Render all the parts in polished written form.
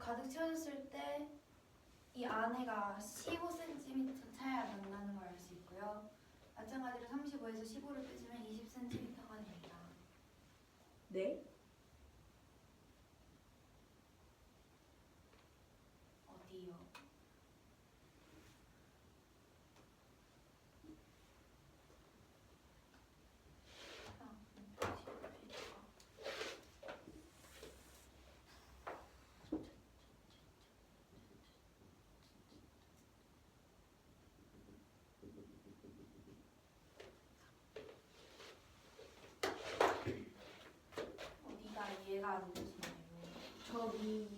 가득 채워졌을 때 이 안에가 15cm 차이가 난다는 걸 알 수 있고요. 마찬가지로 35에서 15를 빼주면 20cm가 됩니다. 네? 어디요? 어디가 이해가 안 되시나요? 저기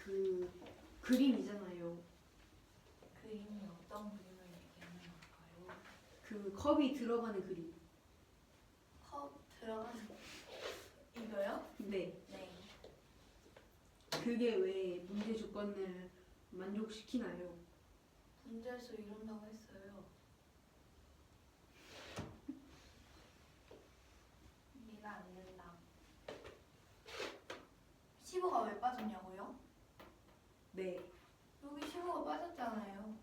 그 그림이잖아요. 그림이 어떤 그림을 얘기하는 걸까요? 그 컵이 들어가는 그림. 컵 들어가는 이거요? 네. 네. 그게 왜 문제 조건을 만족시키나요? 문제에서 이런다고 했어요. 이해가 안 된다. 15가 왜 빠졌냐고요? 네. 여기 15가 빠졌잖아요.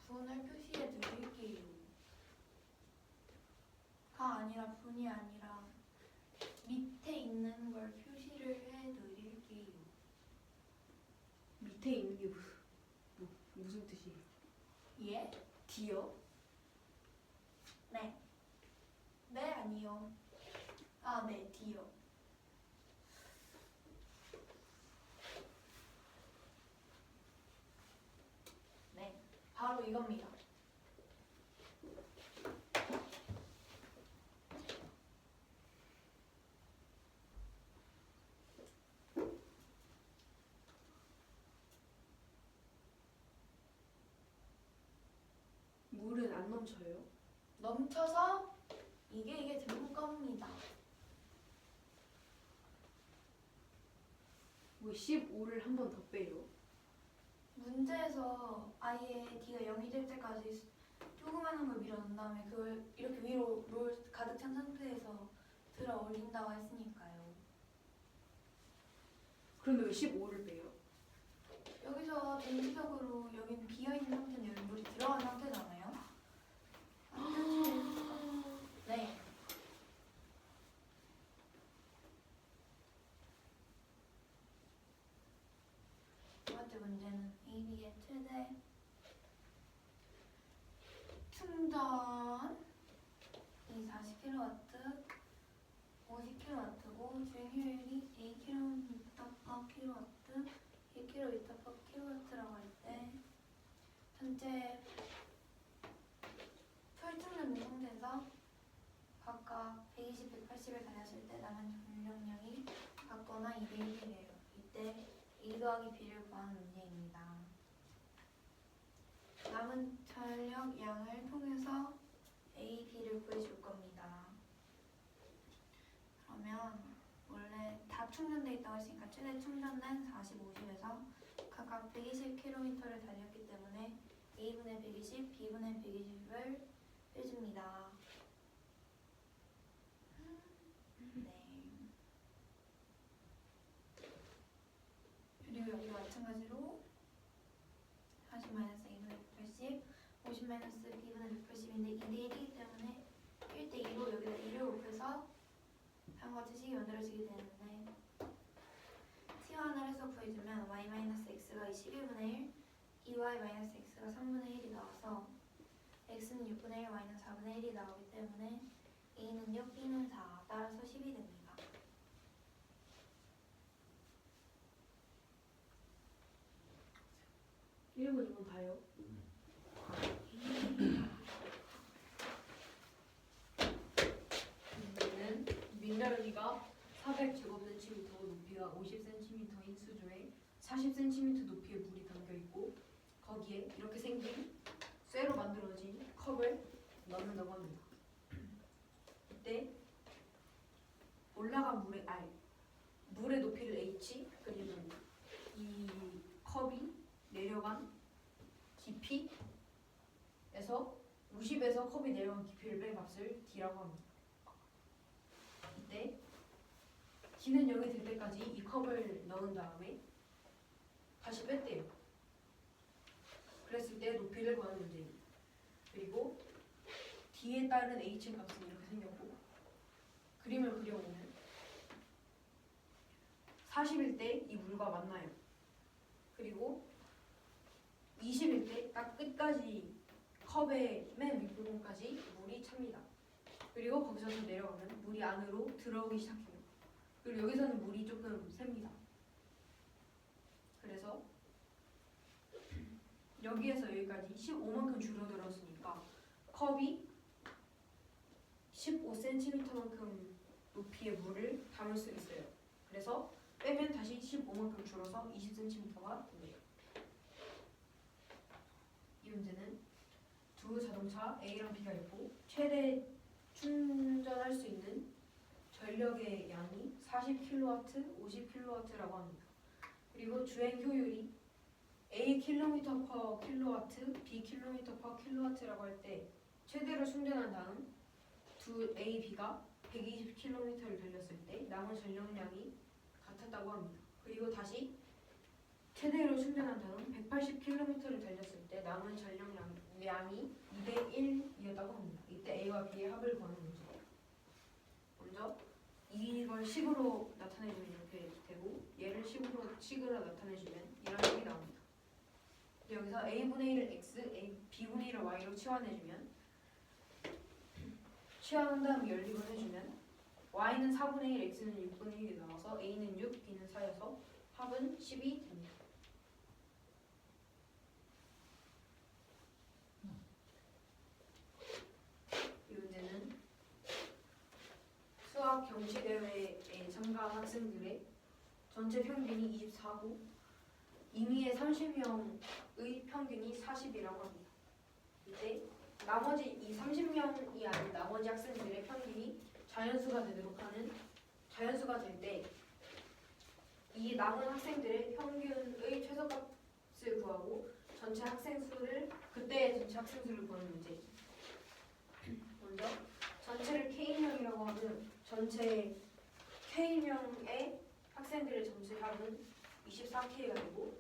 분을 표시해 드릴게요. 가 아니라 분이 아니라 밑에 있는 걸 표시를 해 드릴게요. 밑에 있는 게 무슨 뜻이에요? 예? D요? 네. 네, 아니요. 아, 네, D요. 네, 바로 이겁니다. 물은 안 넘쳐요? 넘쳐서 이게 되는 겁니다. 왜 15를 한 번 더 빼요? 문제에서 아예 D가 0이 될 때까지 조그마한 걸 밀어넣은 다음에 그걸 이렇게 위로 롤 가득 찬 상태에서 들어 올린다고 했으니까요. 그런데 왜 15를 빼요? 여기서 전체적으로 여기는 비어있는 상태는 여기 물이 들어간 상태잖아요. 네. 두 번째 문제는 AB의 최대 충전이 40kW, 50kW고 주행 효율이 2km/kW, 1km/kW라고 할 때 전체 철충전 유통돼서 각각 120, 180을 달렸을 때 남은 전력량이 같거나 2대 1이래요. 이때 A 더하기 B를 구하는 문제입니다. 남은 전력량을 통해서 A, B를 구해줄 겁니다. 그러면 원래 다 충전돼 있다고 했으니까 최대 충전된 40, 50에서 각각 120km를 달렸기 때문에 A분의 120, B분의 120을 빼줍니다. 네. 그리고 여기도 마찬가지로 40-A분의 180, 50-B분의 180인데 2대 1이기 때문에 1대 2로 여기다 1을 곱해서 다음과 같이 식이 만들어지게 되는데 T1을 해서 구해주면 y-x가 11분의 1, 2y-x가 3분의 1이 나와서 x는 6분의 1, y는 4분의 1이 나오기 때문에 a는 6, b는 4, 따라서 10이 됩니다. 일본 이건 다요? 문제는 민다르기가 400제곱센티미터고 높이가 50cm인 수조에 40cm 높이의 물이 담겨있고 거기에 이렇게 생긴 쇠로 만들어진 컵을 넣는다고 합니다. 이때 올라간 물의 높이를 h 그리고 이 컵이 내려간 깊이에서 D라고 합니다. 이때 D는 0이 될 때까지 이 컵을 넣은 다음에 다시 뺐대요. 그랬을 때 높이를 구하는 문제입니다. 그리고 D에 따른 H 값은 이렇게 생겼고 그림을 그려보면 40일 때 이 물과 만나요. 그리고 20일 때 딱 끝까지 컵의 맨 윗부분까지 물이 찹니다. 그리고 거기서 더 내려가면 물이 안으로 들어오기 시작해요. 그리고 여기서는 물이 조금 셉니다. 그래서 여기에서 여기까지 15만큼 줄어들었으니까 컵이 15cm만큼 높이의 물을 담을 수 있어요. 그래서 빼면 다시 15만큼 줄어서 20cm가 됩니다. 이 문제는 두 자동차 A랑 B가 있고 최대 충전할 수 있는 전력의 양이 40kW, 50kW라고 합니다. 그리고 주행 효율이 A km/kW, B km/kW라고 할 때 최대로 충전한 다음 두 A, B가 120km를 달렸을 때 남은 전력량이 같았다고 합니다. 그리고 다시 최대로 충전한 다음 180km를 달렸을 때 남은 전력량이 2대1이었다고 합니다. 이때 A와 B의 합을 구하는 문제예요. 먼저 이걸 식으로 나타내주면 이렇게 되고 얘를 식으로 나타내주면 이런 식이 나옵니다. 여기서 A분의 1을 X, B분의 1을 Y로 치환해주면 치환한 다음 연립을 해주면 Y는 4분의 1, X는 6분의 1이 나와서 A는 6, B는 4여서 합은 10이 됩니다. 이 문제는 수학 경시대회에 참가한 학생들의 전체 평균이 24고 임의의 30명의 평균이 40이라고 합니다. 이때 나머지 이 30명이 아닌 나머지 학생들의 평균이 자연수가 되도록 하는 자연수가 될 때 이 남은 학생들의 평균의 최소값을 구하고 전체 학생 수를 그때의 전체 학생 수를 구하는 문제입니다. 먼저 전체를 K명이라고 하면 전체 K명의 학생들의 전체 합은 24K가 되고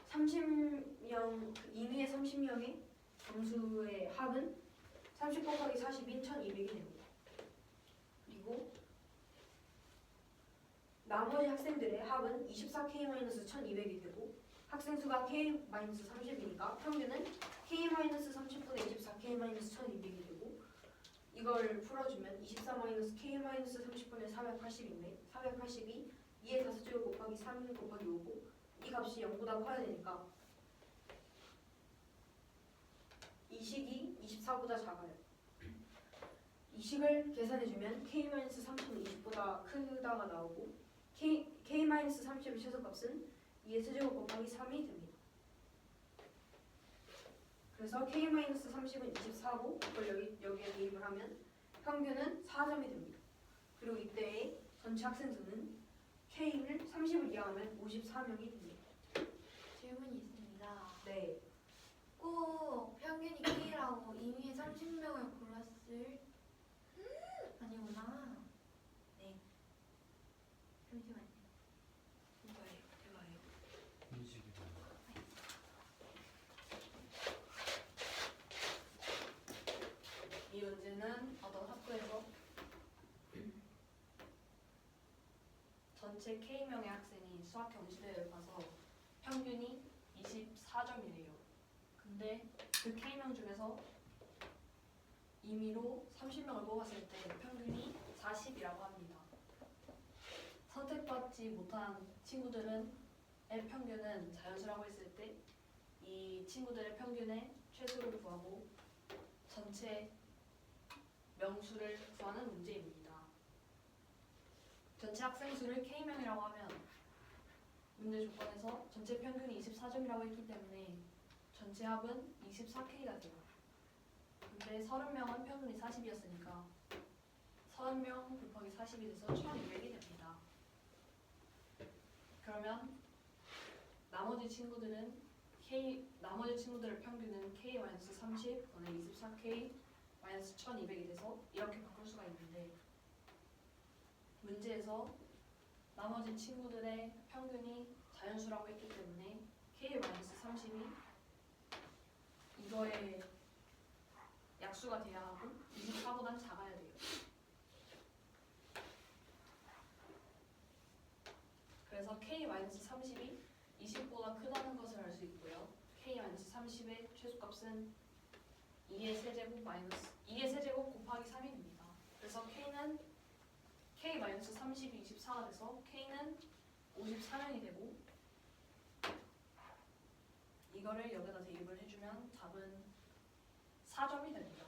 30명 임의의 30명의 점수의 합은 30 곱하기 40인 1200이 됩니다. 그리고 나머지 학생들의 합은 24K-1200이 되고 학생 수가 K-30이니까 평균은 K-30분의 24K-1200이 되고 이걸 풀어주면 24-K-30분의 480인데 480이 2의 5제곱 곱하기 3 곱하기 5고 이 값이 0보다 커야 되니까 이 식이 24보다 작아요. 이 식을 계산해주면 K-30은 20보다 크다가 나오고 K-30의 최소값은 2의 세제곱 곱하기 3이 됩니다. 그래서 K-30은 24고 그걸 여기에 대입을 하면 평균은 4점이 됩니다. 그리고 이때의 전체 학생 수는 K를 30을 이항하면 54명이 됩니다. 질문이 있습니다. 네. 꼭 평균이 K라고 임의의 30명을 골랐을 아니구나. 네. 잠시만요. 이거예요. 대화예요. 이 문제는 어떤 학교에서 전체 K명의 학생이 수학 경시대회를 봐서 평균이 24점이래요. 근데 그 K명 중에서 임의로 30명을 뽑았을 때 평균이 40이라고 합니다. 선택받지 못한 친구들의 평균은 자연수라고 했을 때 이 친구들의 평균의 최소를 구하고 전체 명수를 구하는 문제입니다. 전체 학생 수를 K명이라고 하면 문제 조건에서 전체 평균이 24점이라고 했기 때문에 전체 합은 24K가 돼요. 근데 30명은 평균이 40이었으니까 30명 곱하기 40이 돼서 1200이 됩니다. 그러면 나머지 친구들의 평균은 K-30 분의 24K 마이너스 1200이 돼서 이렇게 바꿀 수가 있는데 문제에서 나머지 친구들의 평균이 자연수라고 했기 때문에 K-30이 이거의 약수가 돼야 하고 24보단 작아야 돼요. 그래서 K-30이 20보다 크다는 것을 알 수 있고요. K-30의 최소값은 2의 세제곱 곱하기 3이 됩니다. 그래서 K는 K-30이 24가 돼서 K는 54명이 되고 이거를 여기다 대입을 해주면 답은 4점이 됩니다.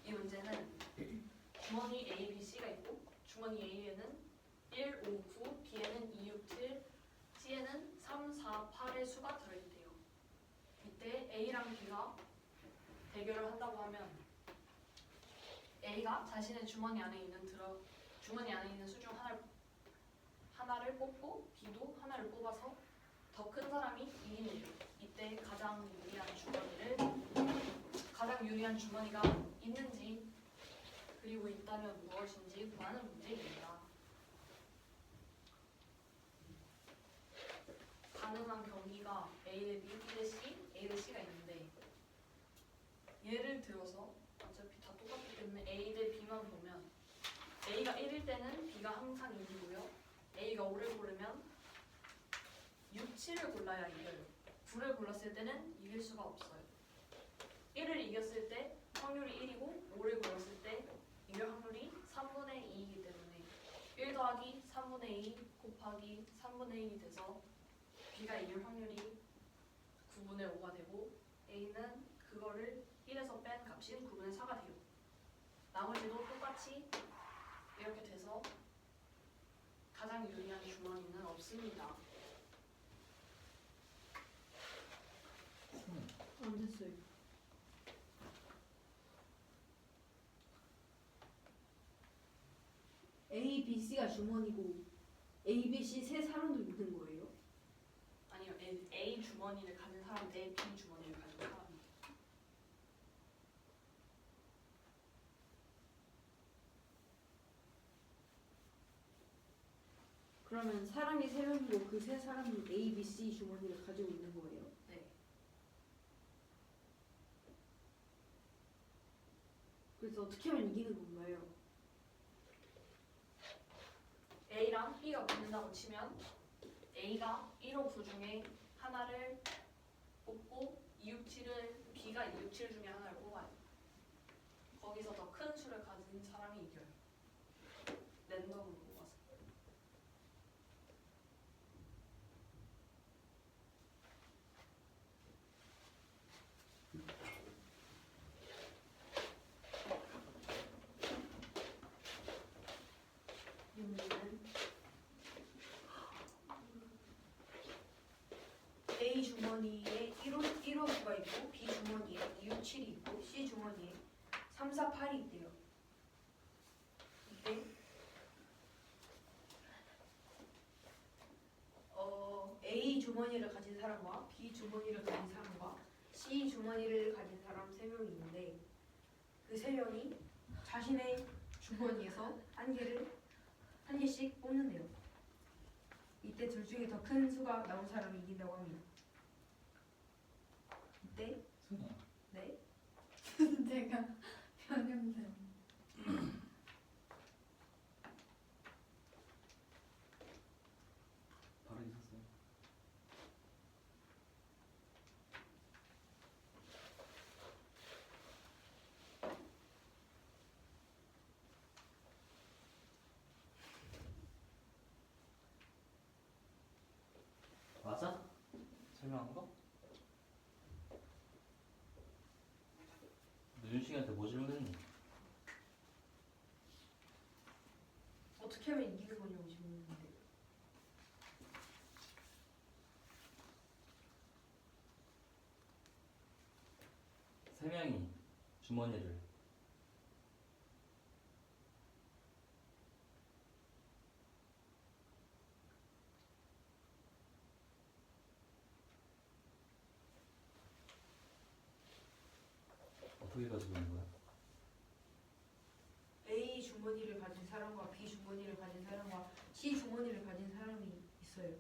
이 문제는 주머니 A, B, C가 있고 주머니 A에는 1, 5, 9, B에는 2, 6, 7, C에는 3, 4, 8의 수가 들어있대요. 이때 A랑 B가 대결을 한다고 하면 A가 자신의 주머니 안에 있는 수 중 하나를 뽑고 B도 하나를 뽑아서 더 큰 사람이 이기는 거예요. 이때 가장 유리한 주머니가 있는지 그리고 있다면 무엇인지 구하는 문제입니다. 가능한 경기가 A 대 B, B 대 C, A 대 C가 있는데 예를 들어서 어차피 다 똑같기 때문에 A 대 B만 보면 A가 1일 때는 B가 항상 이기고요. A가 5를 고르면 6, 7을 골라야 이겨요. 9를 골랐을 때는 이길 수가 없어요. 1을 이겼을 때 확률이 1이고 5를 골랐을 때 이길 확률이 3분의 2이기 때문에 1 더하기 3분의 2 곱하기 3분의 1이 돼서 B가 이길 확률이 9분의 5가 되고 A는 그거를 1에서 뺀 값인 9분의 4가 돼요. 나머지도 똑같이 이렇게 돼서 가장 유리한 주머니는 없습니다. 안 됐어요. A, B, C가 주머니고 A, B, C 세 사람도 있는 거예요? 아니요, A 주머니를 가진 사람 대 B 주머니를 가진 사람이. 그러면 사람이 세 명이고 그 세 사람이 A, B, C 주머니를 가지고 있는 거예요? 네. 그래서 어떻게 하면 이기는 건가요? A랑 B가 붙는다고 치면 A가 1, 5, 9 중에 하나를 뽑고 2, 6, 7을 B가 2, 6, 7 중에 하나를 뽑아요. 거기서 더 큰 수를 가진 사람이 이겨요. 랜덤으로 뽑아서. 이 문제는 A 주머니에 1, 5, 9가 있고 B 주머니에 2, 6, 7이 있고 C 주머니에 3, 4, 8이 있대요. 이때 A 주머니를 가진 사람과 B 주머니를 가진 사람과 C 주머니를 가진 사람 3명이 있는데 그 3명이 자신의 주머니에서 한 개씩 뽑는데요. 이때 둘 중에 더 큰 수가 나온 사람이 이긴다고 합니다. 이때 네? 제가 변형된 바로 있었어요. 맞아? 설명한 거? 윤식이한테 뭐 질문했니? 어떻게 하면 이기는 거냐고 질문했는데 세 명이 주머니를 어떻게 가지고 있는 거야? A 주머니를 가진 사람과 B 주머니를 가진 사람과 C 주머니를 가진 사람이 있어요.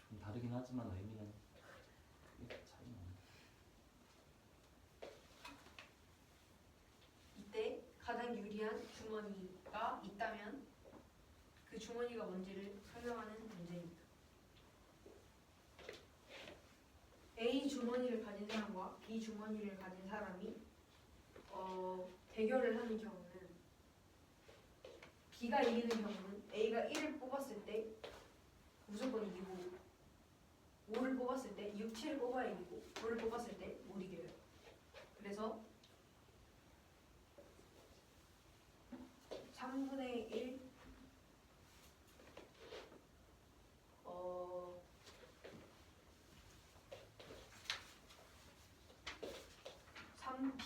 좀 다르긴 하지만 의미는 꽤 차이가 나네. 이때 가장 유리한 주머니가 있다면 그 주머니가 뭔지를 설명하는 문제입니다. A 주머니를 가진 사람과 B 주머니를 가진 사람이 대결을 하는 경우는 B가 이기는 경우는 A가 1을 뽑았을 때 무조건 이기고 5를 뽑았을 때 6, 7을 뽑아야 이기고 9를 뽑았을 때 못 이겨요. 그래서 3분의 1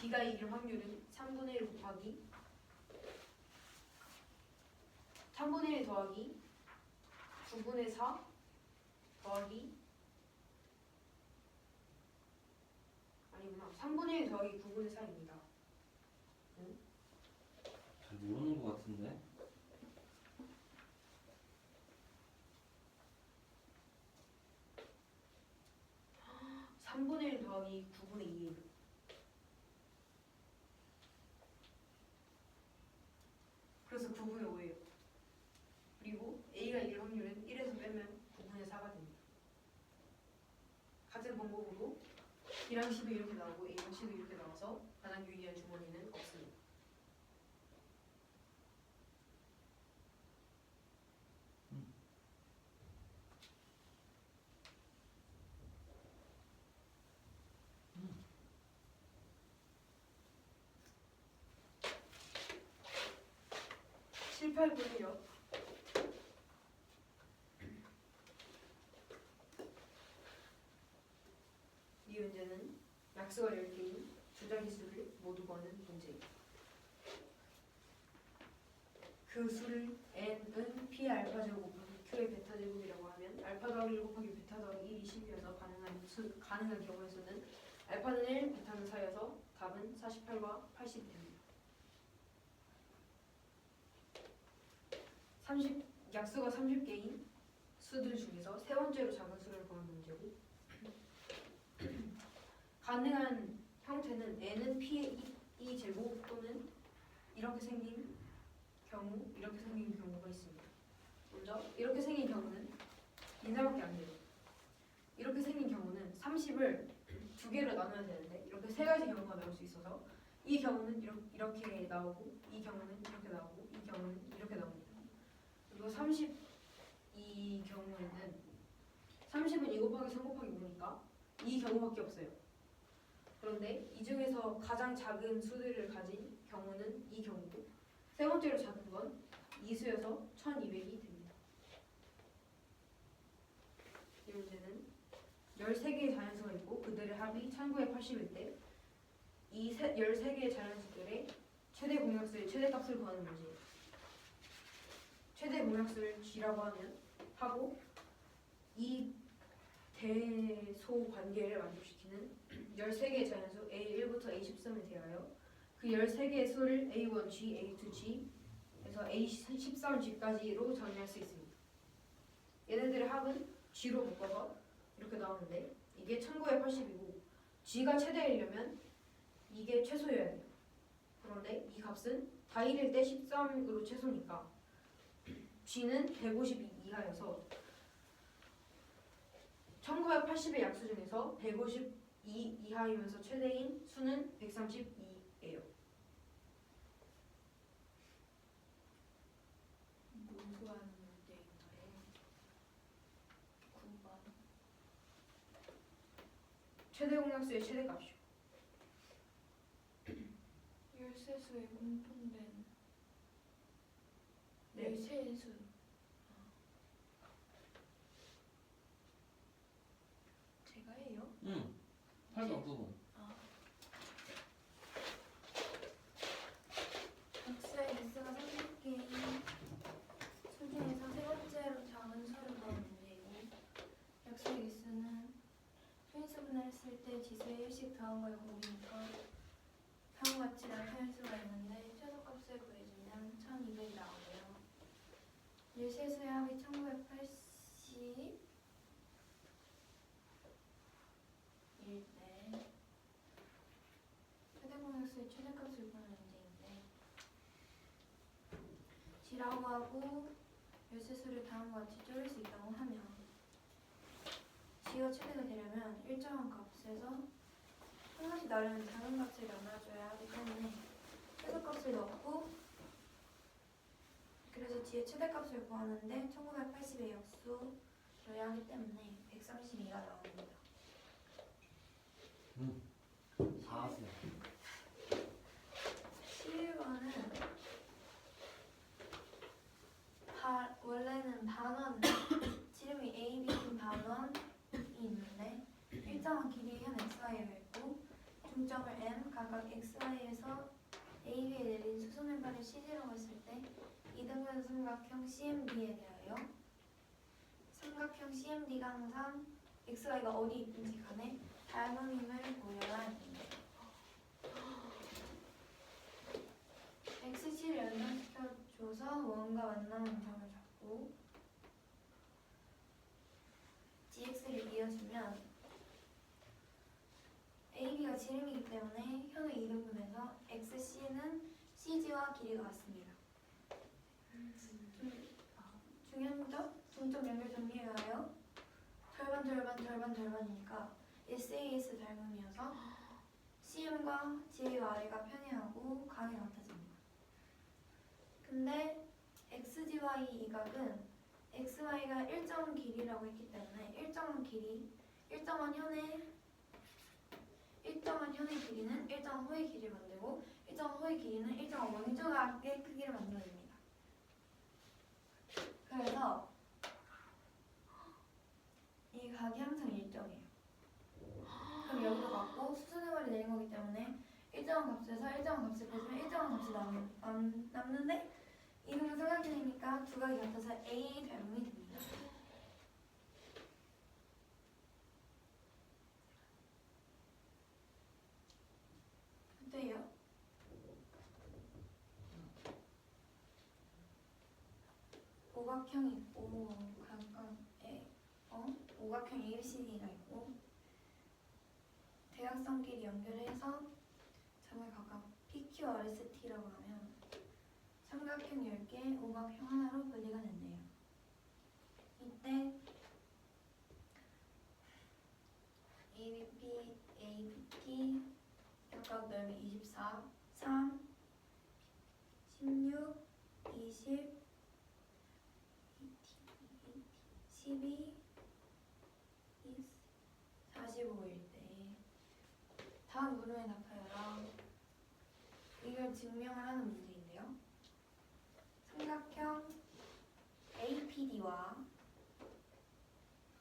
B가 이길 확률은 3분의 1 곱하기 3분의 1 더하기 9분의 4 더하기 아니구나 3분의 1 더하기 9분의 4입니다. 잘 모르는 것 같은데. 삼 3분의 1 더하기 9분의 2예요. 그래서 9분의 5예요. 그리고 A가 이길 확률은 1에서 빼면 9분의 4가 됩니다. 같은 방법으로 B랑 C도 이렇게 나오고 A랑 C도 이렇게 나와서 가장 유리한 주머니는 없습니다. 음. 7, 8분이요. 이 문제는 약수가 10개인 주자기 수를 모두 거는 문제입니다. 그 수를 n은 p의 알파 제곱 곱하기 q의 베타 제곱이라고 하면 알파 더하기 1 곱하기 베타 더하기 1이 10이어서 가능한 경우의 수는 알파는 1, 베타는 4여서 답은 48과 80이 됩니다. 약수가 30개인 수들 중에서 세 번째로 작은 수를 구하는 문제고 가능한 형태는 n은 p의 2 제곱 또는 이렇게 생긴 경우가 있습니다. 먼저 이렇게 생긴 경우는 인사밖에 안 돼요. 이렇게 생긴 경우는 30을 두 개로 나눠야 되는데 이렇게 세 가지 경우가 나올 수 있어서 이 경우는 이렇게 나오고 이 경우는 이렇게 나오고 이 경우는 이렇게 나옵니다. 그리고 32 경우에는 30은 2 곱하기 3 곱하기 5니까 이 경우밖에 없어요. 그런데 이 중에서 가장 작은 수들을 가진 경우는 이 경우고 세 번째로 작은 건 이수여서 1200이 됩니다. 이 문제는 13개의 자연수가 있고 그들의 합이 1980일 때 이 13개의 자연수들의 최대 공약수의 최대값을 구하는 문제예요. 최대 공약수를 G라고 하고 이 대소 관계를 만족시키는 13개의 자연수 A1부터 A13을 대하여 그 13개의 수를 A1G, A2G에서 A13G까지로 정의할 수 있습니다. 얘네들의 합은 G로 묶어서 이렇게 나오는데 이게 1980이고 G가 최대이려면 이게 최소여야 돼요. 그런데 이 값은 다 1일 때 13으로 최소니까 G는 152 이하여서 1980의 약수 중에서 152 이하이면서 최대인 수는 132예요. 모수하는 문제인가요? 9번. 최대 공약수의 최대값이요. 열쇠수에 공통된 네. 열쇠의 수. 제가 해요? 응. 8번 부분. x의 x가 30개인 수 중에서 세 번째로 작은 수를 구하는 문제이고 x의 x는 소인수분해를 했을 때 지수의 1씩 더한 걸 구하니까 다음과 같이 나타낼 수가 있는데 최소값을 구해주면 1200이 나오고요. 일세수의 합이 1980 일때 최대공약수의 최대값을 구하는 문제인데 G라고 하고 열쇠수를 다음과 같이 쪼갤 수 있다고 하면 G가 최대가 되려면 일정한 값에서 한 가지 다른 작은 값을 나눠줘야 하기 때문에 최소값을 넣고 그래서 G의 최대값을 구하는데 1980의 역수를 하기 때문에 132가 나옵니다. 4하세요. 11번은 원래는 반원 지름이 A, B인 반원이 있는데 일정한 길이의 현 XY가 있고 중점을 M 각각 XY에서 A, B에 내린 수소늘발을 CG라고 했을 때 이등분 삼각형 CMD에 대하여 삼각형 CMD가 항상 XY가 어디 있든지 간에 닮음임을 보여야 합니다. XC를 연산시켜줘서 원과 만나는 점을 잡고 GX를 이어주면 AB가 지름이기 때문에 현의 이등분에서 XC는 CG와 길이가 같습니다. 중요한 점? 중점 연결 정리에 의하여 절반이니까 SAS 닮음이어서 CM과 GA와 I가 편이하고 각이 같아집니다. 근데 XGY 이각은 XY가 일정 길이라고 했기 때문에 일정한 현의 길이는 일정한 호의 길이를 만들고 일정한 호의 길이는 일정한 원조각의 크기를 만들어냅니다. 그래서 이 각이 항상 일정해요. 그럼 여기도 같고 수소ner발이 내린 거기 때문에 일정한 값에서 일정한 값을 빼주면 일정한 값이 남는데 이등분 삼각형이니까 두 각이 같아서 A 닮음이 됩니다. 어때요? 오각형이 있고 각각에 오각형 ABCD가 있고 대각선끼리 연결해서 점을 각각 PQ, RST라고 하면 삼각형 10개, 오각형 하나로 분리가 됐네요. 이때 ABP, ABT 각각 넓이 24, 3, 16, 20, 12, 45일 때 다음 문호에 답하여라. 이걸 증명을 하는 문제인데요. 삼각형 APD와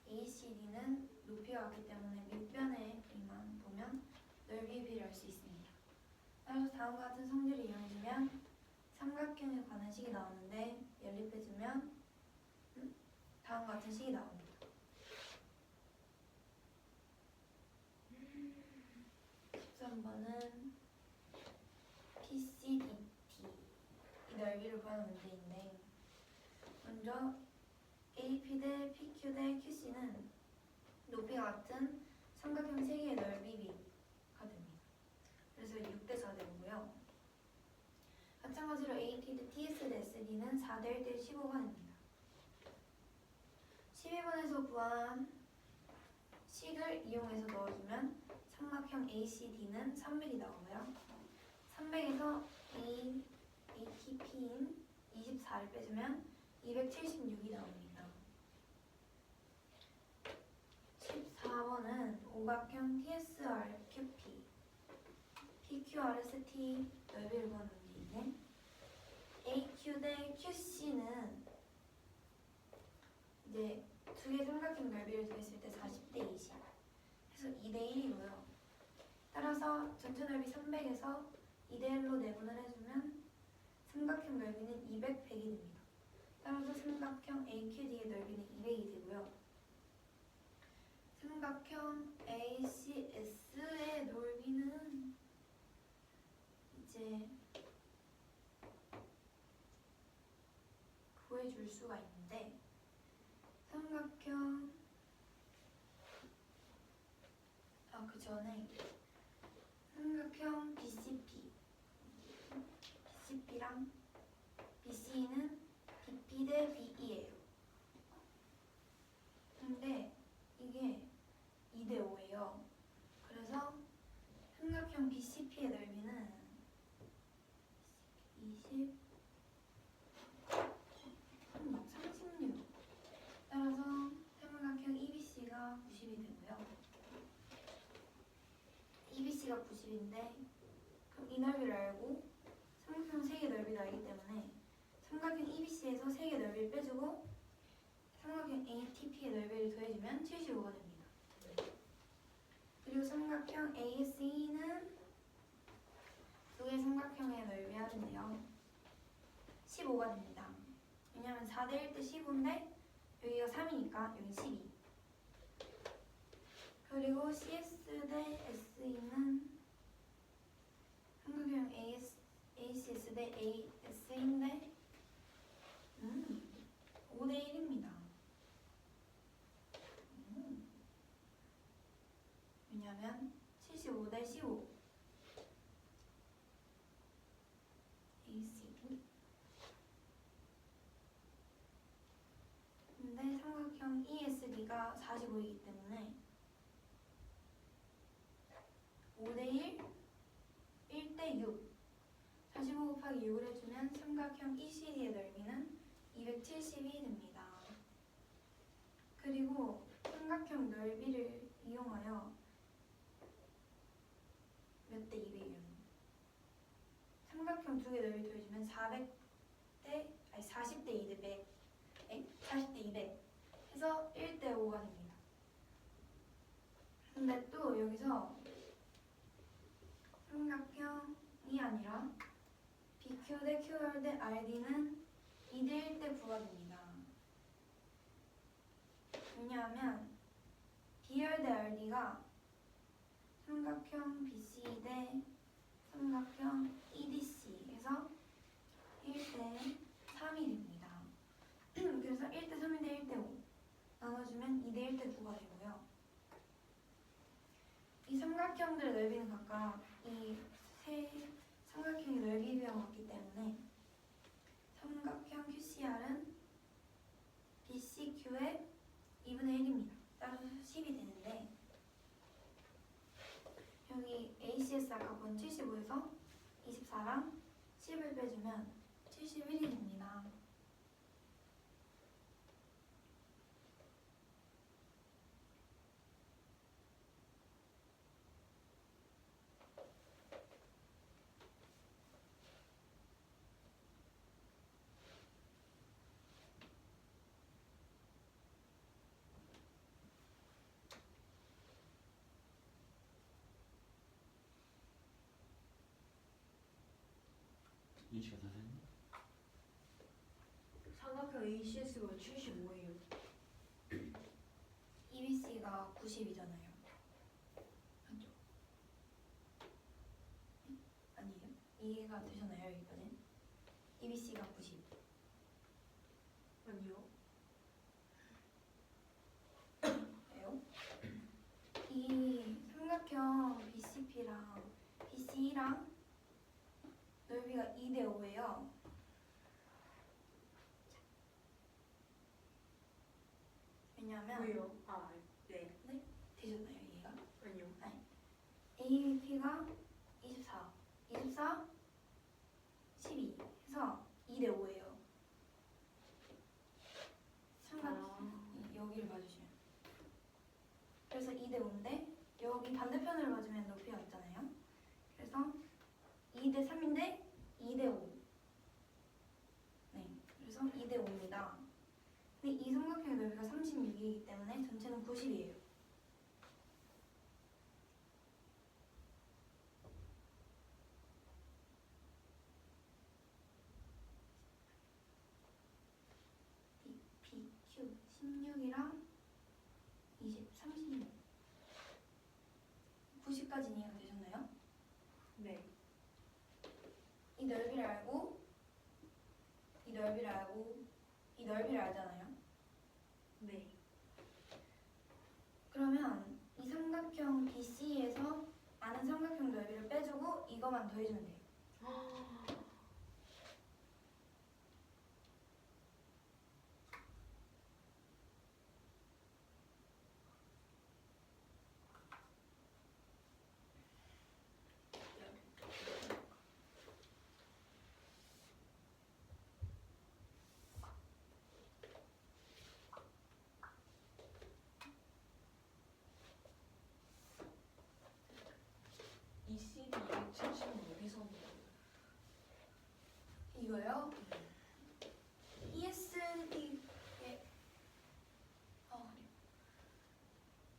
ACD는 높이가 같기 때문에 밑변의 비만 보면 넓이의 비를 알 수 있습니다. 따라서 다음과 같은 성질을 이용해주면 삼각형에 관한 식이 나오는데 연립해주면 다음과 같은 식이 나옵니다. 13번은 PCDT 이 넓이를 구하는 문제인데 먼저 AP 대 PQ 대 QC는 높이가 같은 삼각형 3개의 넓이 비가 됩니다. 그래서 6대 4 되고요. 마찬가지로 AT 대 TS 대 SD는 4대 1대 15가 됩니다. 12번에서 구한 식을 이용해서 넣어주면 삼각형 ACD는 300이 나오고요. 300에서 ATP인 24를 빼주면 276이 나옵니다. 14번은 오각형 TSRQP, PQRST 넓이를 구하는 문제인데 AQ 대 QC는 이제 두 개의 삼각형 넓이를 더했을 때 40대 20 해서 그래서 2대1이고요. 따라서 전체 넓이 300에서 2대1로 내분을 해주면 삼각형 넓이는 200, 100이 됩니다. 따라서 삼각형 AQD의 넓이는 200이 되고요. 삼각형 ACS의 넓이는 이제 구해줄 수가 있는데 삼각형 그 전에 삼각형 BCP랑 BC는 BP 대 BE예요. 근데 이게 2대 5예요. 그래서 삼각형 BCP의 넓이는 20, 36. 따라서 삼각형 EBC가 90이 되고요. EBC가 90인데 그럼 이 넓이를 알고 삼각형 3개 넓이를 알기 때문에 삼각형 EBC에서 3개 넓이를 빼주고 삼각형 ATP의 넓이를 더해주면 75가 됩니다. 그리고 삼각형 ASE는 두 개의 삼각형의 넓이 하는데요. 15가 됩니다. 왜냐하면 4대 1대 15인데 여기가 3이니까 여기 12. 그리고 CS 대 SE는 삼각형 ACS 대 AS인데 5대 1입니다. 왜냐하면 75 대 15 ACD. 근데 삼각형 ESD가 45이기 때문에 5대 1, 1대 6. 45 곱하기 6을 해주면 삼각형 ECD의 넓이는 270이 됩니다. 그리고 삼각형 넓이를 이용하여 몇 대 200이요? 삼각형 두 개 넓이 더해주면 40대 2대 100. 40대 200 해서 1대 5가 됩니다. 근데 또 여기서 삼각형이 아니라 BQ 대 QR 대 RD는 2대 1대 9가 됩니다. 왜냐하면 BR 대 RD가 삼각형 BC 대 삼각형 EDC 해서 1대 3이 됩니다. 그래서 1대 3인데 1대 5 나눠주면 2대 1대 9가 되고요. 이 삼각형들의 넓이는 각각 이 세 삼각형의 넓이 비하가 같기 때문에 삼각형 QCR은 BCQ의 2분의 1입니다. 따라서 10이 되는데 여기 ACS 아까 본 75에서 24랑 10을 빼주면 71이 됩니다. 인식이 다 됐나? 삼각형 ACS가 75예요. EBC가 90이잖아요. 맞죠? 아니에요? 이해가 되셨나요? 여기까지? EBC가 90. 아니요. 왜요? 이 삼각형 BCP랑 BC랑 넓이가 2대 5예요. 왜냐면 왜요? 네. 되셨나요? 이해가? 아니요. AP가 24, 12 해서 2대 5예요. 여기를 봐주시면 그래서 2대 5인데 여기 반대편으로 봐주면 높이가 있잖아요. 그래서 2대 3인데 2대 5. 네, 그래서 2대 5입니다. 근데 이 삼각형의 넓이가 36이기 때문에 전체는 90이에요. 삼각형 BC에서 아는 삼각형 넓이를 빼주고 이거만 더해주면 돼요. ECD 270은 어디서 온 거예요? 이거요? ESD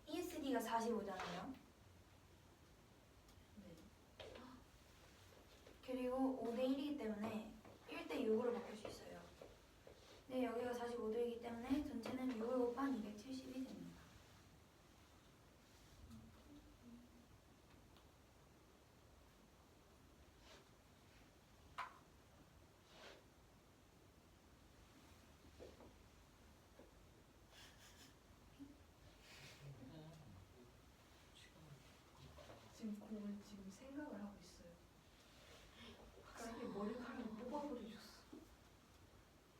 ESD가 45잖아요. 네. 그리고 5대 1이기 때문에 1대 6으로 바꿀 수 있어요. 네, 여기가 45도이기 때문에 전체는 6을 곱한 270이 됩니다. 지금 공을 지금 생각을 하고 있어요. 학생이 머리카락을 뽑아버리셨어.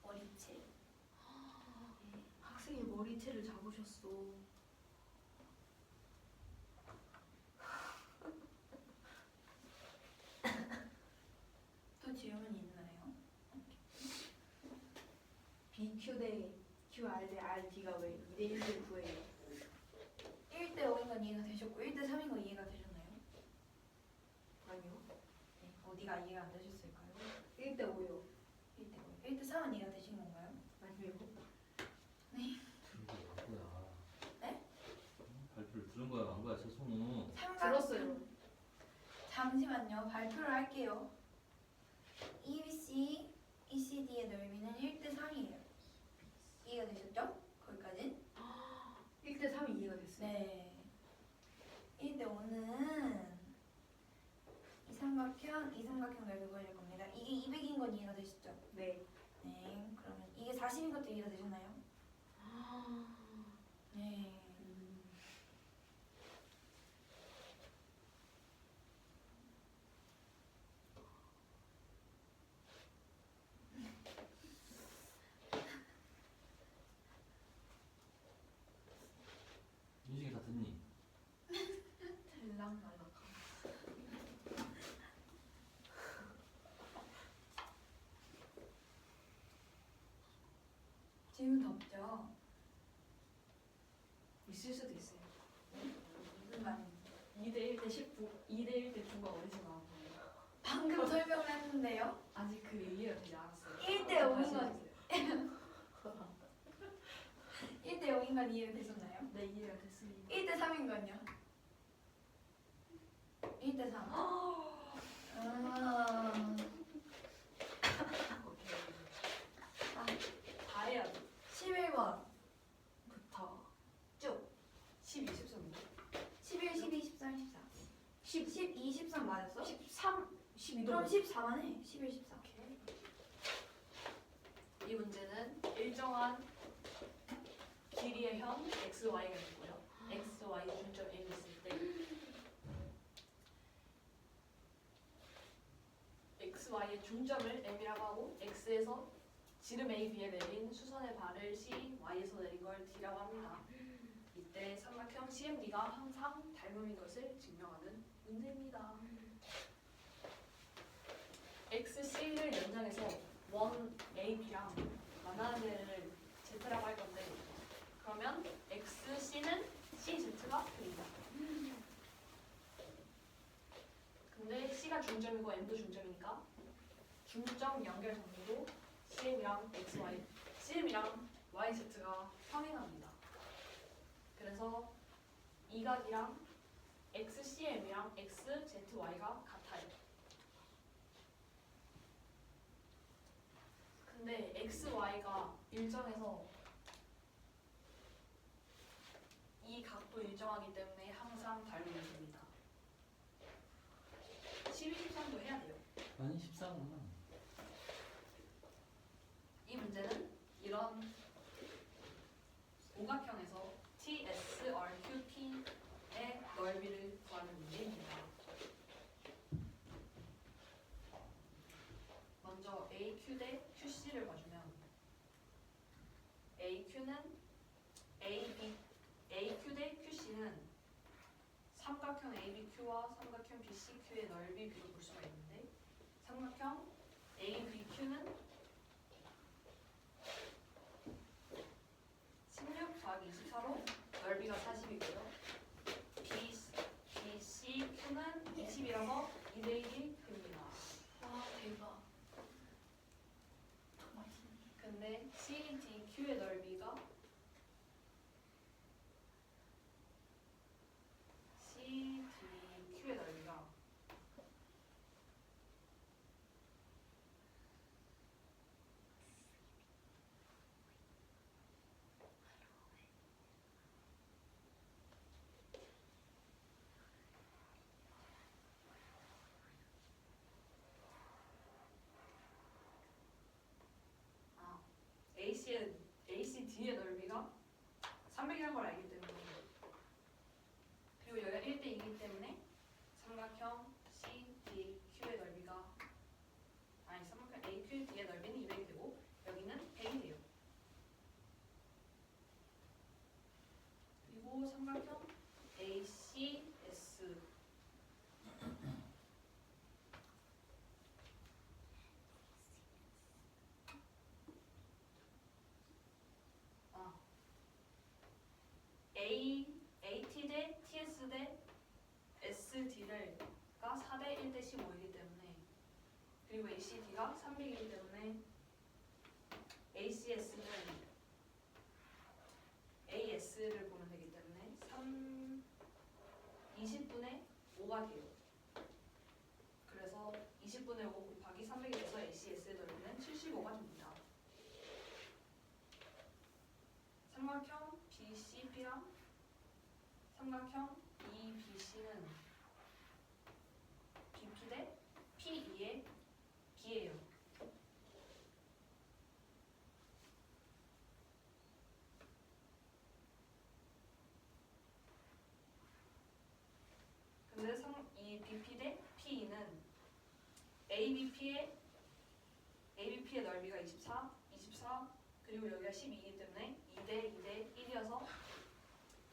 머리채. 학생이 머리채를 잡으셨어. 또 질문이 있나요? BQ 대 QR 대 RD가 왜 2대 1대 9예요? 1대 5인 건 이해가 되셨고 1대 3인 건 이해가 되셨나요? 아니요. 네, 어디가 이해가 안 되셨을까요? 1대 5요. 1대 5. 1대 3은 이해가 되신 건가요? 아니요. 들은 거야, 안 거야? 네? 발표를 들은 거야, 안 거야, 최소는. 들었어요. 잠시만요. 발표를 할게요. EBC, ECD의 넓이는 1대 3이에요. 이해가 되셨죠? 거기까진? 1대 3이 이해가 됐어요. 네. 1대 5는 이 삼각형 넓이 구할 겁니다. 이게 200인 건 이해가 되시죠? 네. 네. 그러면 이게 40인 것도 이해가 되셨나요? 네. 인식이 다 듣니? 들락날락. 질문 더 없죠? 있을 수도 있어요. 무슨 말인지. 2대 1대 19, 2대 1대 9가 어디서 나온 거예요? 방금 설명을 했는데요. 아직 그 이해가 되지 않았어요. 1대 5인 건 1대 5인 건 이해가 되셨나요? 네, 이해가 됐습니다. 1대 3인 건요? 1대 3. 오케이. 아, 다 해야 돼. 11번. 부터 쭉. 12, 13. 11, 12, 13, 14. 10, 12, 13 맞았어? 13, 12도. 그럼 14만 해. 11, 14. 오케이. 이 문제는 일정한 길이의 현 x, y가 있고요. x, y 중점 m 있을 때 x, y의 중점을 m이라고 하고 x에서 지름 a, b에 내린 수선의 발을 c, y에서 내린 걸 d라고 합니다. 이때 삼각형 CMD가 항상 닮음인 것을 증명하는 문제입니다. XC를 연장해서 원 AB랑 만나는 데를 Z라고 할 건데 그러면 XC는 CZ가 됩니다. 근데 C가 중점이고 M도 중점이니까 중점 연결 정도도 CM이랑 XY, CM이랑 YZ가 평행합니다. 그래서 이 각이랑 XCM이랑 XZY가 같아요. 근데 XY가 일정해서 이 각도 일정하기 때문에 항상 닮으면 됩니다. 12, 13도 해야 돼요. 아니, 14구나. 이 문제는 이런 오각형에서 TSRQT의 넓이 AQ 대 QC는 삼각형 ABQ와 삼각형 BCQ의 넓이 비로 볼 수가 있는데 삼각형 ABQ는 16 더하기 24로 넓이가 40이고요. BCQ는 20이라서 2대1이 됩니다. 와 대박. 정말 신기해. 근데 CDQ의 넓이가 ACD의 넓이가 300이라는 걸 알기 때문에 그리고 여기가 1대2이기 때문에 삼각형 CDQ의 넓이가 삼각형 AQD의 넓이는 200이 되고 여기는 100이 돼요. 그리고 삼각형 ACS AT 대 TS 대 SD가 4대 1대 15이기 때문에 그리고 ACD가 300이기 때문에 ACS는 AS를 보면 되기 때문에 20분의 5가 돼요. 그래서 20분의 5 곱하기 300이 돼서 ACS의 넓이는 75가 됩니다. 삼각형 BCP랑 삼각형 EBC는 BP 대 P2의 B예요. 근데 이 BP 대 P2는 ABP의 넓이가 24 그리고 여기가 12이기 때문에 2대 1이어서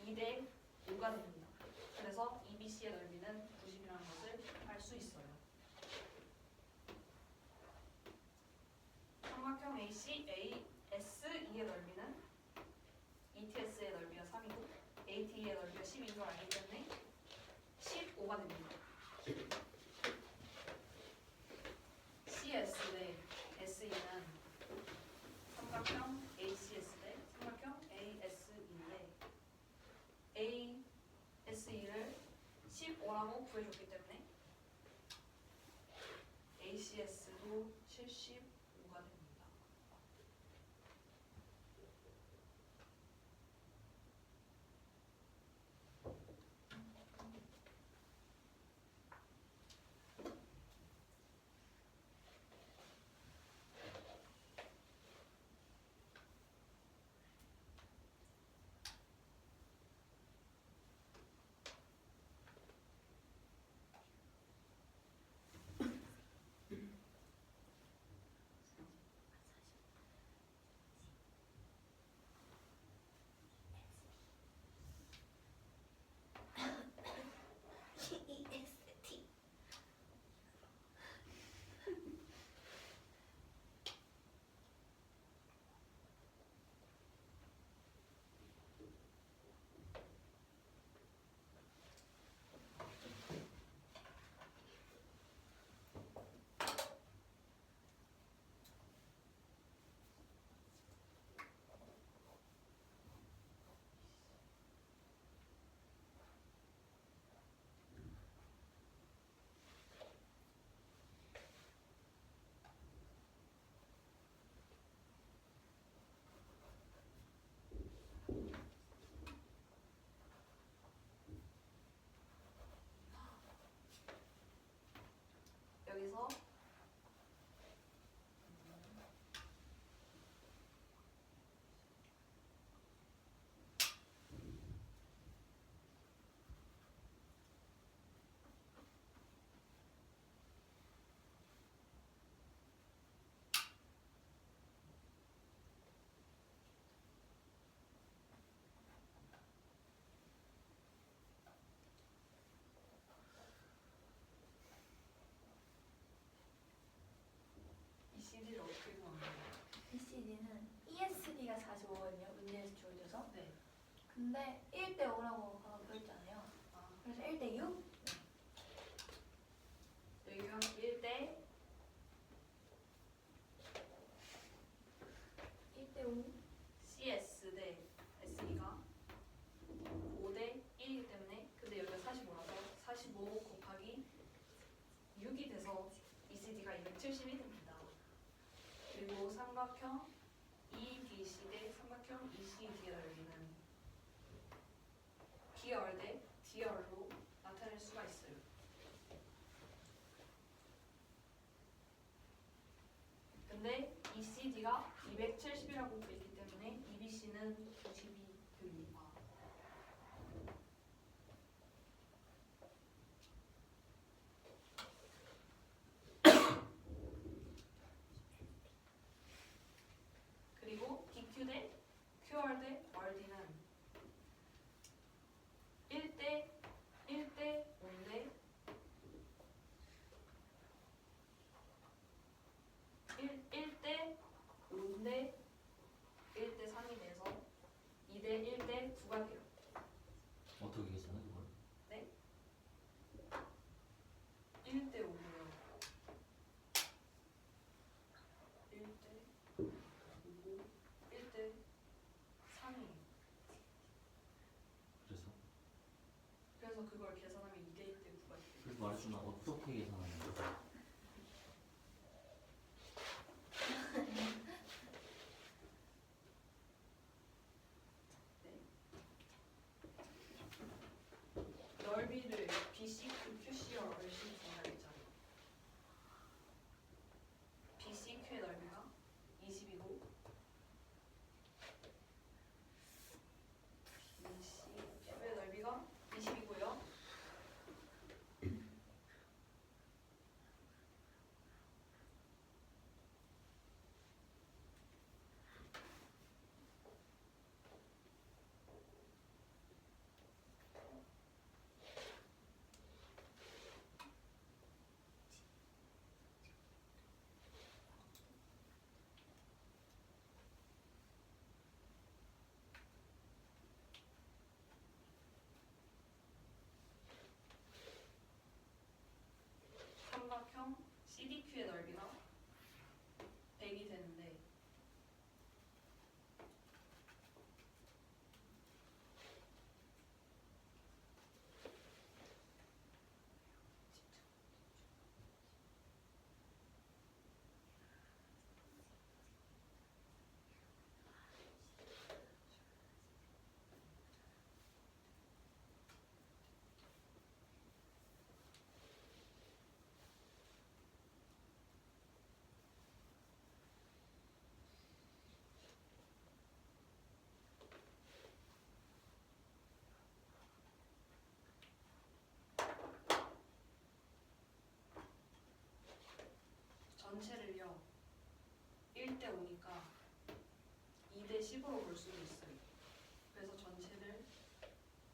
2대 5가 됩니다. 그래서 EBC의 넓이는 90이라는 것을 알 수 있어요. 삼각형 ASE의 넓이는 ETS의 넓이가 3이고 AT의 넓이가 12인 걸 알기 때문에 15가 됩니다. CS 대 SE는 삼각형 ACS 대 삼각형 ASE인데 ASE를 15라고 구해줬기 때문에 ACS도 75가 됩니다. 근데 1대 5라고 아까 그랬잖아요. 아, 그래서 1대 6? 여기가 1대 1대 5? CS 대 SE가 5대 1이기 때문에 근데 여기가 45라서 45 곱하기 6이 돼서 ECD가 270이 됩니다. 그리고 삼각형 EBC 대 삼각형 ECD의 넓이는 B열 대 D열로 나타낼 수가 있어요. 근데 ECD가 270이라고 돼 있기 때문에 EBC는 90이 됩니다. 그리고 DQ 대 QR 대 RD는 1대 1대 5인데 1대 5인데 1대 3이 돼서 2대 1대 9가 돼요. 어떻게 계산해 그걸? 1대 5고요. 1대 5고 1대 3이에요. 그래서? 그래서 그걸 계산하면 2대 1대 9가 돼요. 그래서 말해주면 어떻게 계산하는 거야? 넓이를 BCQ, QC로 열심히 정리했잖아요. BCQ의 넓이가 20이고 BCQ의 넓이가 20이고요. 삼각형 CDQ의 넓이가 100이 되는데 전체를요 1대 5니까 2대 10으로 볼 수도 있어요. 그래서 전체를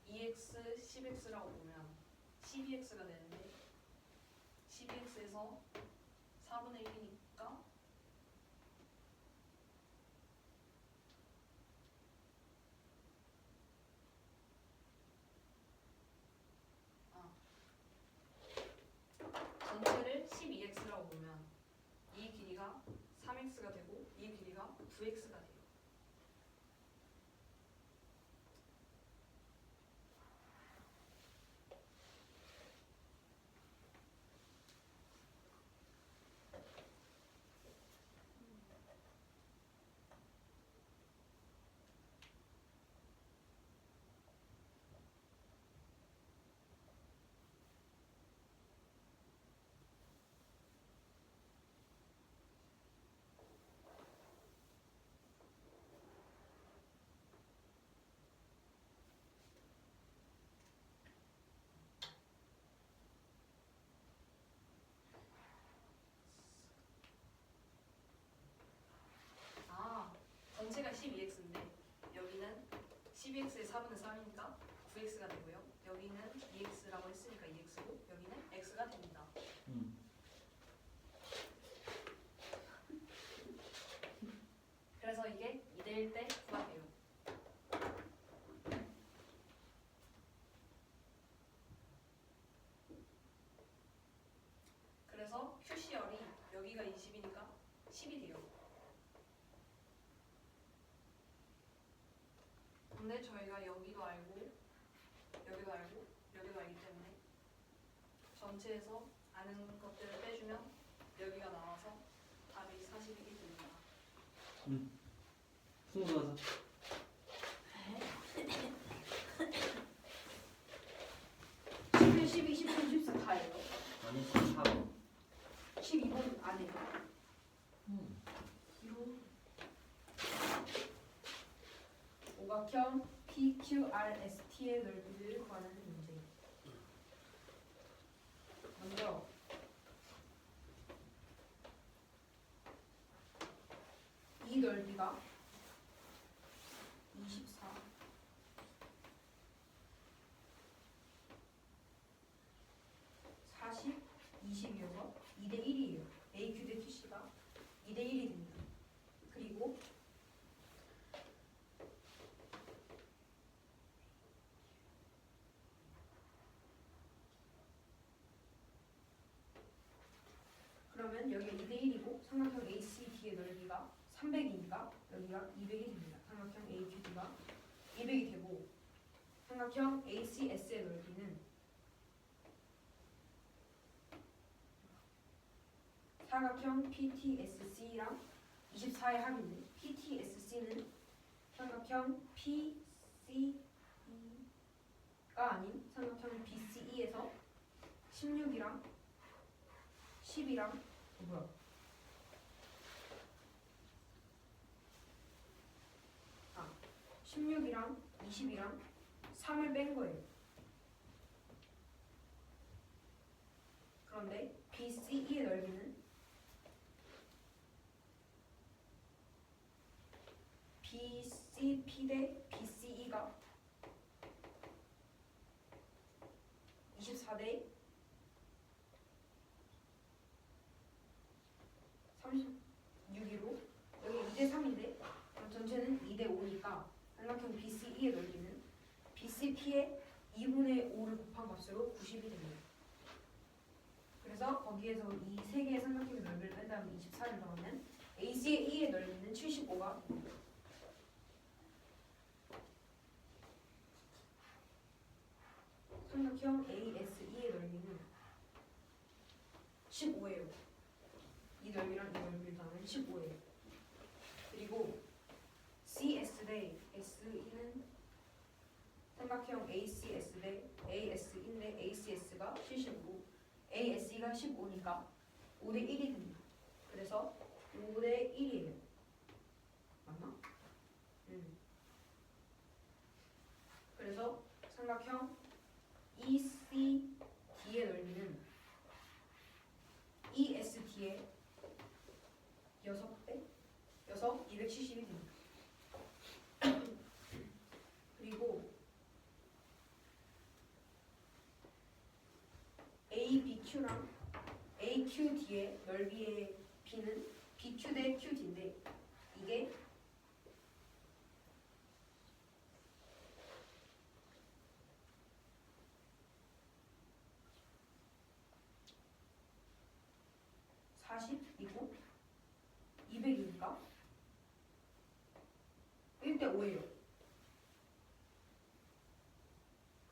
2x 10x라고 보면 12x가 되는데 12x에서 4분의 1이니까 전체를 12x라고 보면 이 길이가 3x가 되고 이 길이가 9x가 돼요. 전체가 12x인데 여기는 12x의 4분의 3이니까 9x가 되고요. 여기는 2x라고 했으니까 2x고 여기는 x가 됩니다. 그래서 이게 2대 1대 9가 돼요. 그런데 저희가 여기도 알고 여기도 알고 여기도 알기 때문에 전체에서 아는 것들을 빼주면 여기가 나와서 답이 41이 됩니다. 스무고하자. 11, 12, 13, 14 다예요. 아니 14번. 12번 안 해요. 오각형 PQRST의 넓이를 구하는 문제. 먼저 이 넓이가 24, 40, 20이어서 2대 1이에요. AQ 대 QC가 2대 1이 됩니다. 그리고 그러면 여기가 2대 1이고 삼각형 ACD의 넓이가 300이니까 여기가 200이 됩니다. 삼각형 AQD가 200이 되고 삼각형 ACS의 넓이는 삼각형 PTSC랑 24의 합인데 PTSC는 삼각형 PCE가 아닌 삼각형 BCE에서 16이랑 10이랑 뭐야? 아, 16이랑 20이랑 3을 뺀 거예요. 그런데 BCE의 넓이는 BCP 대 BCE가 24대 36이로 여기 2대 3인데 전체는 2대 5니까 삼각형 BCE의 넓이는 BCP의 2분의 5를 곱한 값으로 90이 됩니다. 그래서 거기에서 이 세 개의 삼각형의 넓이를 뺀 다음에 24를 더하면 AC의 E의 넓이는 75가 됩니다. 삼각형 ASE의 넓이는 15예요. 이 넓이랑 이 넓이를 더하면 15예요. 그리고 CS 대 SE는 삼각형 ACS 대 AS인데 ACS가 75, ASE가 15니까 5대 1이 됩니다. 그래서 5대 1이에요. 맞나? 그래서 삼각형 ECD의 넓이는 ESD의 6배? 270이 됩니다. 그리고 ABQ랑 AQD의 넓이의 B는 BQ 대 QD인데 이게 이고 200이니까 1대 5예요.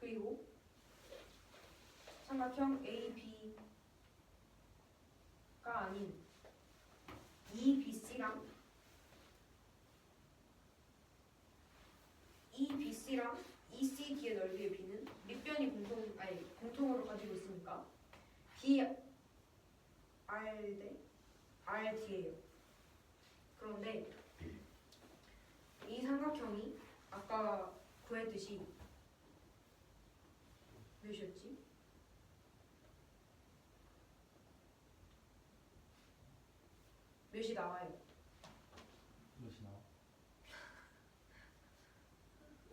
그리고 삼각형 AB가 아닌 EBC랑 ECD의 넓이의 B는 밑변이 공통으로 가지고 있으니까 BR 대 RD예요. 그런데 이 삼각형이 아까 구했듯이 몇이었지? 몇이 나와요? 몇이 나와?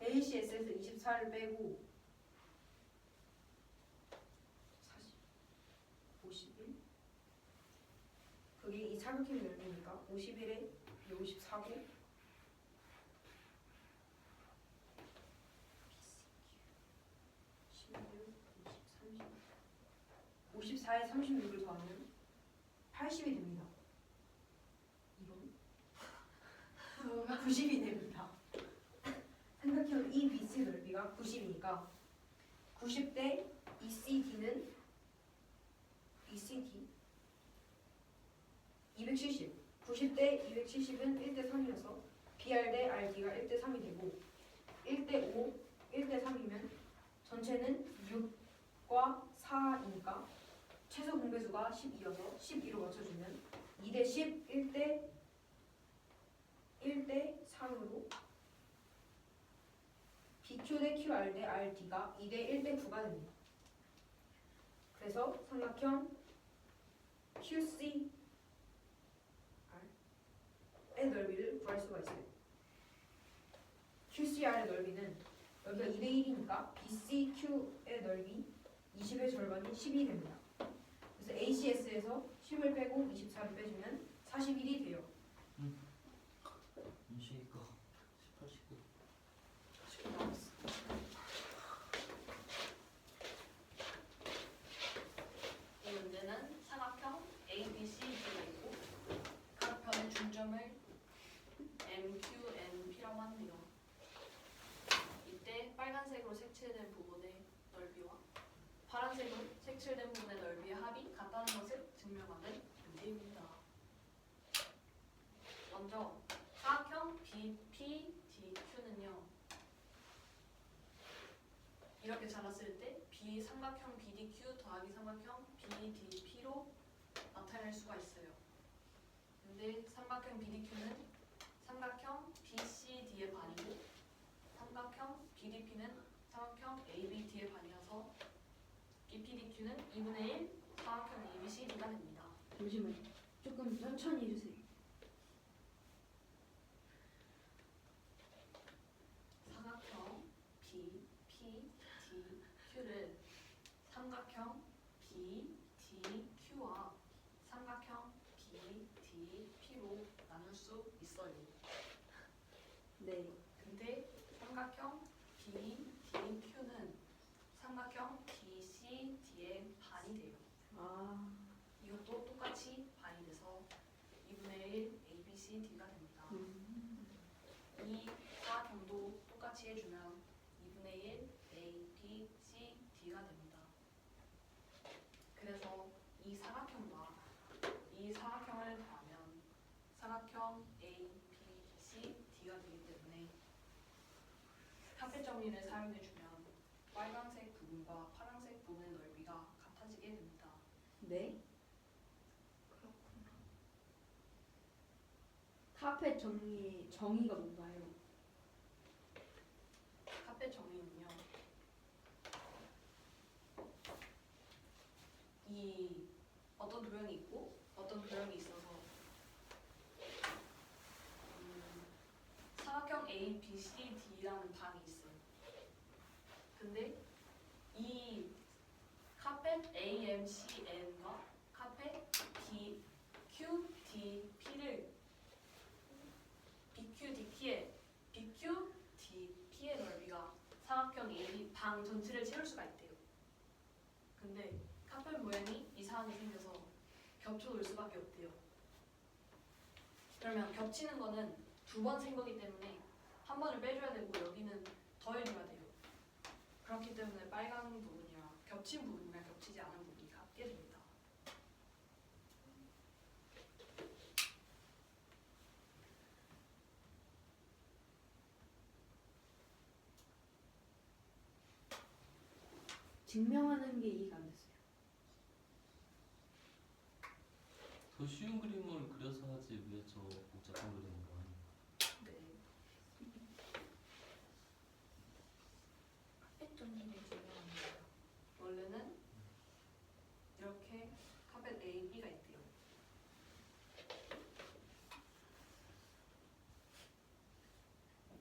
ACS에서 24를 빼고 40, 51 그게 이 삼각형의 넓이니까 51에 54고 54에 36을 더하면 80이 됩니다. 이건 90이 됩니다. 삼각형 넓이가 90이니까 90대 ECD 270. 90대 270은 1대 3이어서 BR 대 RD가 1대 3이 되고 1대 5, 1대 3이면 전체는 6과 4이니까 최소 공배수가 12여서 12로 맞춰주면 2대 10, 1대 3으로 BQ 대 QR 대 RD가 2대 1대 9가 됩니다. 그래서 삼각형 QCR의 넓이를 구할 수가 있어요. QCR의 넓이는 여기가 2대 1이니까 BCQ의 넓이 20의 절반이 12이 됩니다. 그래서 ACS에서 10을 빼고 24를 빼주면 41이 돼요. 인식 거 18, 19. 이 문제는 삼각형 ABCD가 있고 각 변의 중점을 MQNP라고 하는데요. 이때 빨간색으로 색칠된 부분의 넓이와 파란색으로 색칠된 부분의 넓이의 합이 같다는 것을 증명하는 문제입니다. 먼저 사각형 BPDQ는요. 이렇게 잘랐을 때 비삼각형 BDQ 더하기 삼각형 BDP로 나타낼 수가 있어요. 근데 삼각형 BDQ는 삼각형 BCD의 반이고 삼각형 BDP는 삼각형 ABD의 반이어서 BPDQ는 2분의 1 삼각형 ABCD가 됩니다. 잠시만요. 조금 천천히 해주세요. 삼각형 BPDQ를 삼각형 BDQ와 삼각형 BDP로 나눌 수 있어요. 네. 근데 삼각형 BDQ는 삼각형 BCD의 반이 돼요. 아. 이것도 똑같이 반이 돼서 2분의 1 ABCD가 됩니다. 이 사각형도 똑같이 해주면 2분의 1 ABCD가 됩니다. 그래서 이 사각형과 이 사각형을 더하면 사각형 ABCD가 되기 때문에 합의 정리를 사용해주면 빨간색 부분과 파란색 부분의 넓이가 같아지게 됩니다. 네. 카펫 정의가 뭔가요? 카펫 정리는요. 이 어떤 도형이 있고 어떤 도형이 있어서 사각형 ABCD라는 방이 있어요. 근데 이 카펫 AMCN과 카펫 BQDP를 BQDP의 넓이가 사각형 AB 방 전체를 채울 수가 있대요. 근데 카펫 모양이 이상하게 생겨서 겹쳐 놓을 수밖에 없대요. 그러면 겹치는 거는 두 번 센 거기 때문에 한 번을 빼줘야 되고 여기는 더해줘야 돼요. 그렇기 때문에 빨간 부분이랑 겹친 부분이랑 겹치지 않은 부분이 같게 됩니다. 증명하는 게 이해가 안 됐어요. 더 쉬운 그림을 그려서 하지 왜 저 복잡한 그림을 하니? 네. 카펫 정리를 증명합니다. 원래는 이렇게 카펫 A, B가 있대요.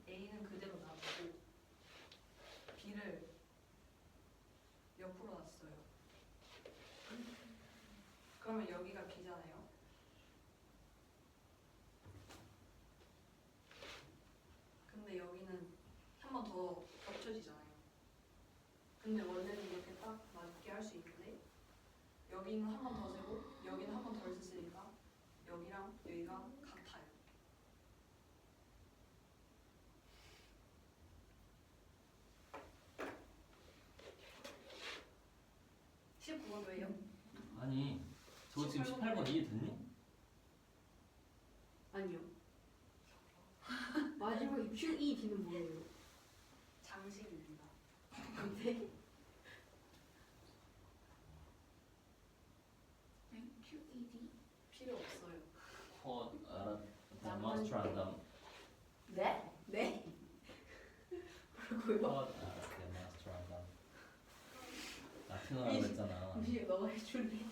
A는 그대로 놔두고 B를 옆으로 놨어요. 그러면 여기가 B잖아요. 근데 여기는 한 번 더 겹쳐지잖아요. 근데 원래는 이렇게 딱 맞게 할 수 있는데 여기는 한 번 더 세고 여기는 한 번 덜 썼으니까 여기랑 여기가 같아요. 왜요? 아니 저 지금 18번 이해됐니? 아니요. 마지막에 QED는 뭐예요? 장식입니다. 근데 QED? 필요 없어요. 쿼드 데몬스트란담 네? 네? 뭐라고요? 쿼드 데몬스트란담 라틴어라고 했잖아. 무시 너가 해줄래?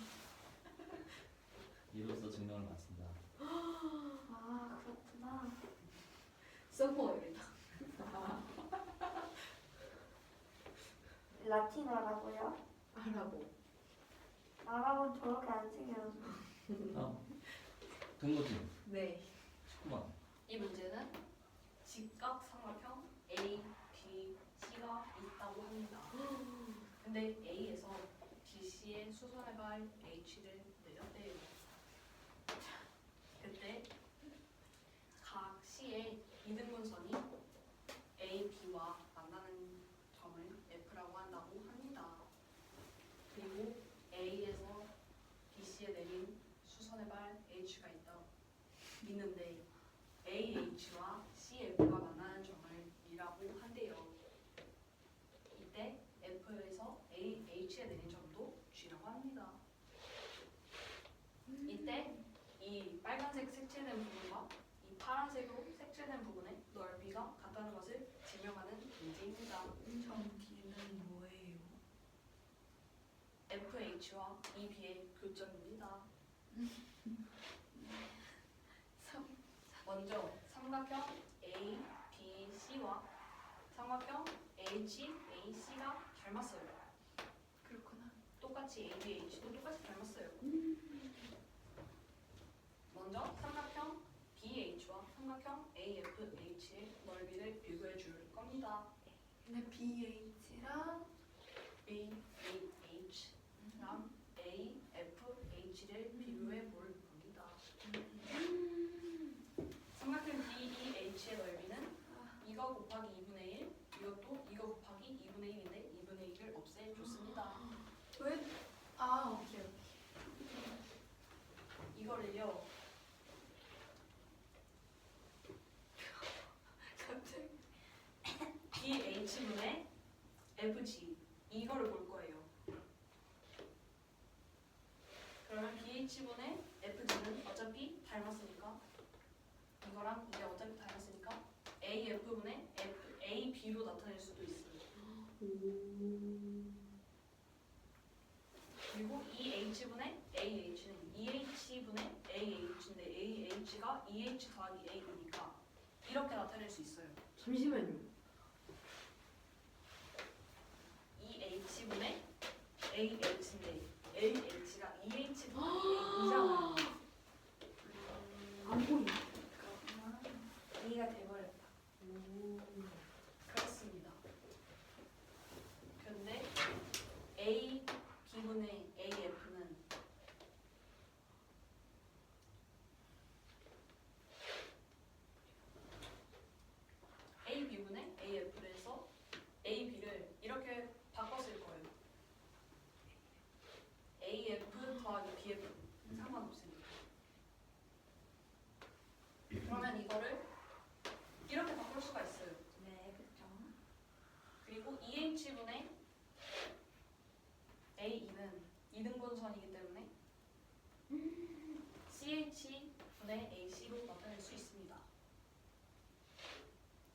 이로써 증명을 마친다. 아 그렇구나. 써먹어야겠다. 라틴어라고요? 하라고. 아랍은 저렇게 안 생겨서. 된 거지? 네. 19번. 이 문제는 직각 삼각형 A, B, C가 있다고 합니다. 근데 A에서 BC의 수선의 발 H를 내렸대요. 그때 각 C의 이등분선이 A, B와 만나는 점을 F라고 한다고 합니다. 그리고 A에서 BC에 내린 수선의 발 H가 있다 믿는데 AH와 CF가 만나는 점을 E라고 한대요. 이때 F에서 AH에 내린 점도 G라고 합니다. 이때 이 빨간색 색칠된 부분과 이 파란색으로 색칠된 부분의 넓이가 같다는 것을 증명하는 문제입니다. 점 D는 뭐예요? FH와 EB의 교점입니다. 먼저 삼각형 ABC와 삼각형 HAC가 닮았어요. 그렇구나. 똑같이 ABH도 똑같이 닮았어요. 먼저 삼각형 BH와 삼각형 AFH의 넓이를 비교해 줄 겁니다. 근데 BH랑 BH랑 AFH를 비교해 볼 겁니다. 삼각형 BEH의 넓이는 이거 곱하기 2분의 1, 이것도 이거 곱하기 2분의 1인데 2분의 1을 없애줬습니다. 왜? 아 오케이. 이거를요. 갑자기. BH분의 FG 이거를 볼 거예요. 그러면 BH분의 FG는 어차피 닮았으니까 이거랑 이게 어차피 닮았으니까 AF분의 AB로 나타낼 수도 있어요. 그리고 EH분의 AH는 EH분의 AH인데 AH가 EH 더하기 A이니까 이렇게 나타낼 수 있어요. 잠시만요. EH분의 AH인데 LH가 EH 더하기 A이잖아요. 안 보이. 그렇구나. A가 돼버렸다. 그렇습니다. 그런데 A B분의 AF는 A B분의 AF를 해서 A B를 이렇게 바꿨을 거예요. AF 더하기 BF 상관없으니까. 그러면 이거를 이렇게 바꿀 수가 있어요. 네 그렇죠. 그리고 EH분의 AE는 이등분선이기 때문에 CH분의 AC로 나타낼 수 있습니다.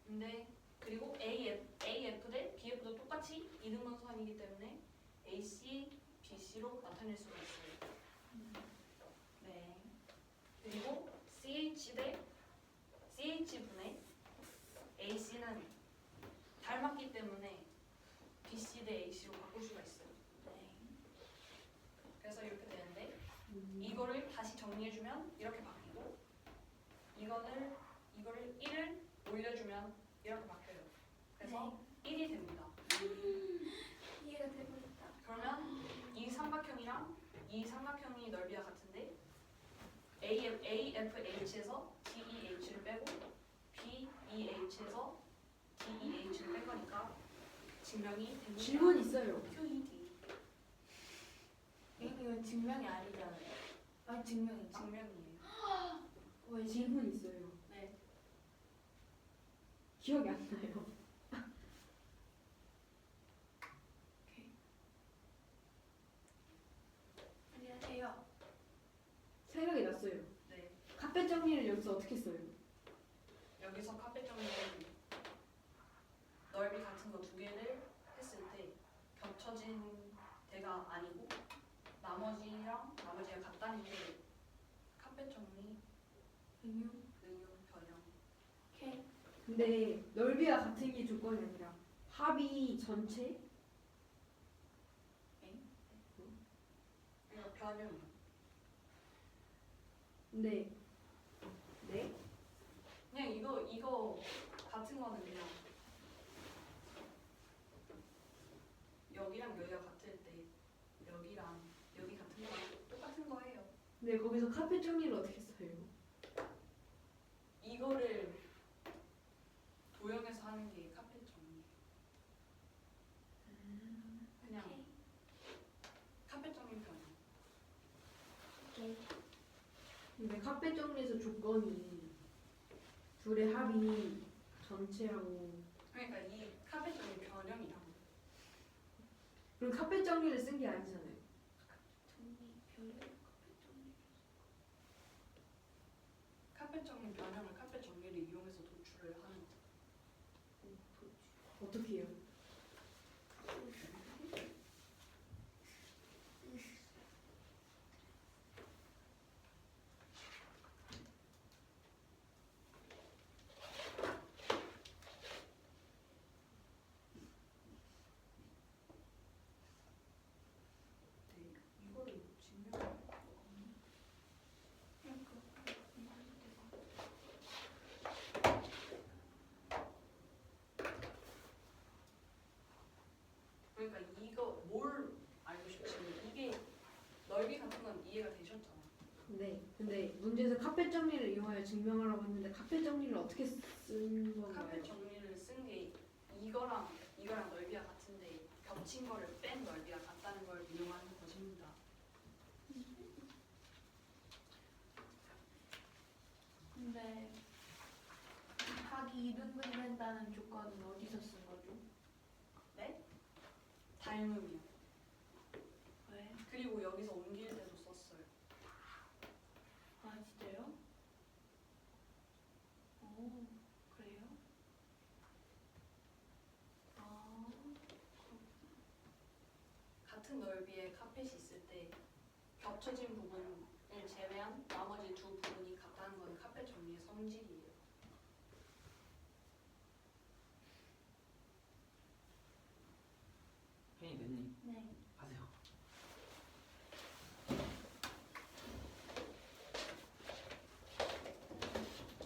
근데 그리고 AF 대 BF도 똑같이 이등분선이기 때문에 AC, BC로 나타낼 수가 있어요. 네. 그리고 CH 대 CH분의 AC는 닮았기 때문에 BC 대 AC로 바꿀 수가 있어요. 네. 그래서 이렇게 되는데 이거를 다시 정리해주면 이렇게 바뀌고 이거를 1을 올려주면 이렇게 바뀌어요. 그래서 1이 됩니다. 이해가 돼버렸다. 그러면 이 삼각형이랑 이 삼각형이 넓이가 같은데 AFH에서 DEH를 빼고 BEH에서 DEH를 뺀 거니까 증명이 됩니다. 질문 있어요. QED. 이건 증명이 아니잖아요. 아 증명이 증명이에요. 왜 질문 있어요. 네. 기억이 안 나요. 안녕하세요. 생각이 났어요. 네. 카펫 정리를 여기서 어떻게 써요? 여기서 카펫 정리는 넓이 같은 거 두 개를 했을 때 겹쳐진 데가 아니고 나머지가 같다는 게 카펫 정리 응용. 응용 변형. 오케이. 근데 넓이가 같은 게 조건이 아니라 합이 전체? 이거 변형이요. 네. 네? 그냥 이거 같은 거는 그냥 여기랑 여기가 같을 때 여기랑 여기 같은 거랑 똑같은 거예요. 네, 거기서 카펫 정리를 어떻게 써요? 이거를 도형에서 하는 게 카펫 정리. 그냥 오케이. 카펫 정리 변형. 오케이. 근데 카펫 정리에서 조건이 둘의 합이 전체라고. 그러니까 이 카펫 정리 변형이라고. 그럼 카펫 정리를 쓴 게 아니잖아요. 정리 별로 카펫 정리 변형을 카펫 정리를 이용해서 도출을 하는 거죠. 어떻게 해요? 네, 이거를 증명할 거 그러니까 이거 뭘 알고 싶지는 이게 넓이 같은 건 이해가 되셨잖아요. 네. 근데 문제에서 카펫 정리를 이용하여 증명하라고 했는데 카펫 정리를 어떻게 쓴 건가요? 카펫 정리를 쓴 게 이거랑 넓이가 같은데 겹친 거를 뺀 넓이가 같다는 걸 이용하는 것입니다. 근데 각이 2등분 된다는 조건은 어디서 쓴 거죠? 네? 닮음이요. 왜? 그리고 여기서 옮길 때도 썼어요. 아 진짜요? 오 그래요? 아 같은 넓이의 카펫이 있을 때 겹쳐진 부분을 제외한 나머지 두 부분이 같다는 건 카펫 정리의 성질이에요. 팬이 됐니? 네. 하세요.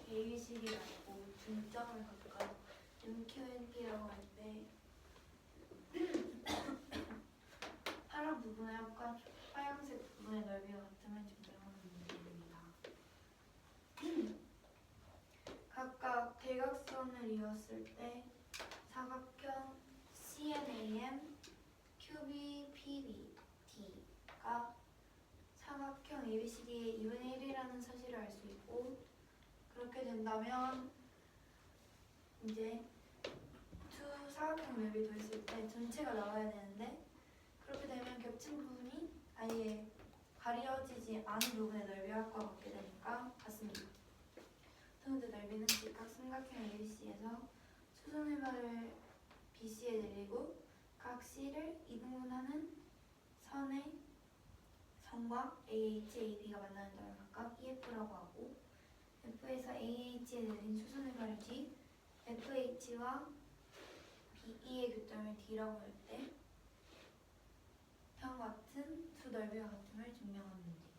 ABCD 말고 중점을 각각 MQNP라고 할 때 파란 부분의 합과 하얀색 부분의 넓이가 같으면 증명하는 문제입니다. 각각 대각선을 이었을 때 사각형 CNAM, QBPBD가 사각형 ABCD의 2분의 1이라는 사실을 알 수 있고 그렇게 된다면 이제 두 사각형 넓이 더했을 때 전체가 나와야 되는데 그렇게 되면 겹친 부분이 아예 가려지지 않은 부분의 넓이 합과 같게 되니까 같습니다. 두 번째 넓이는 각각 삼각형 ABC에서 수선해발을 BC에 내리고 각 C를 이등분하는 선의 선과 AH, AB가 만나는 점을 각각 EF라고 하고 F에서 AH에 내린 수선의 발을 뒤 FH와 BE의 교점을 D라고 할 때 형 같은 두 넓이가 같음을 증명하는 문제.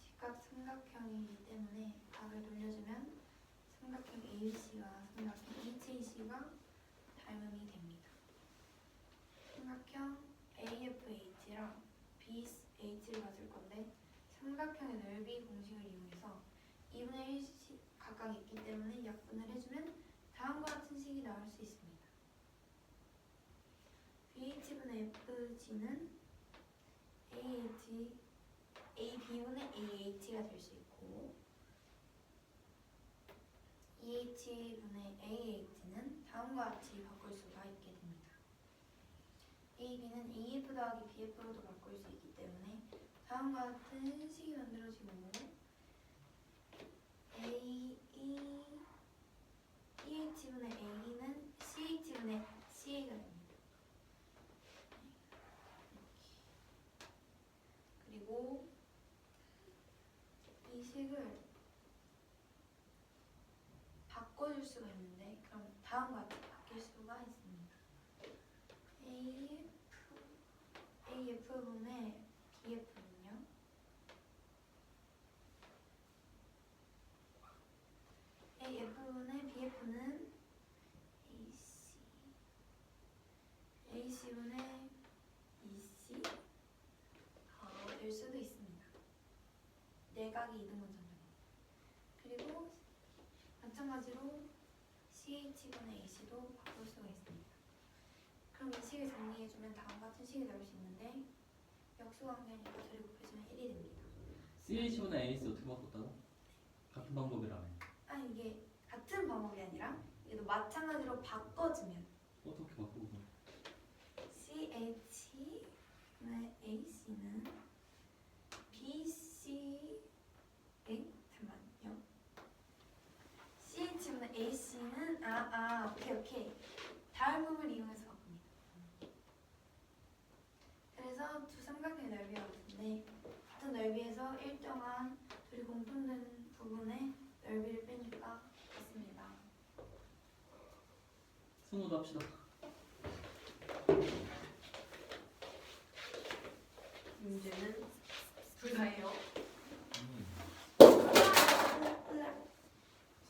직각 삼각형이기 때문에 각을 돌려주면 삼각형 ABC와 삼각형 HAC가 닮음이 됩니다. 삼각형 AFH랑 BH를 가질 건데 삼각형의 넓이 공식을 이용해서 2분의 1씩 각각 있기 때문에 약분을 해주면 다음과 같은 식이 나올 수 있습니다. BH분의 FG는 AB분의 AH가 될 수 있고 EH분의 AH는 다음과 같이 바꿀 수가 있게 됩니다. AB는 AF 더하기 BF로도 바꿀 수 있기 때문에 다음과 같은 식이 만들어지고 EH분의 AE는 CH분의 CA가 됩니다. 그리고 이 식을 바꿔줄 수가 있는데 그럼 다음과 같이 바뀔 수가 있습니다. AF분의 BF는요? AF분의 BF는 AC분의 EC 될 수도 있습니다. 내각이 이등분점정. 그리고 마찬가지로 CH분의 AC도 바꿀 수가 있습니다. 그럼 이 식을 정리해주면 다음과 같은 식이 나올 수 있는데 역수관계니까 둘이 곱해주면 1이 됩니다. CH분의 AC 어떻게 바꿨다고? 같은 방법이라며. 아니 이게 같은 방법이 아니라 얘도 마찬가지로 바꿔주면 어떻게 바꾸고? CH분의 AC는 BC 잠깐만요. CH분의 AC는 오케이 닮음을 이용해서 바꿉니다. 그래서 두 삼각형의 넓이가 같은데 같은 넓이에서 일정한 둘이 공통된 부분의 넓이를 빼니까 같습니다. 승우도 합시다. 문제는 둘 다예요.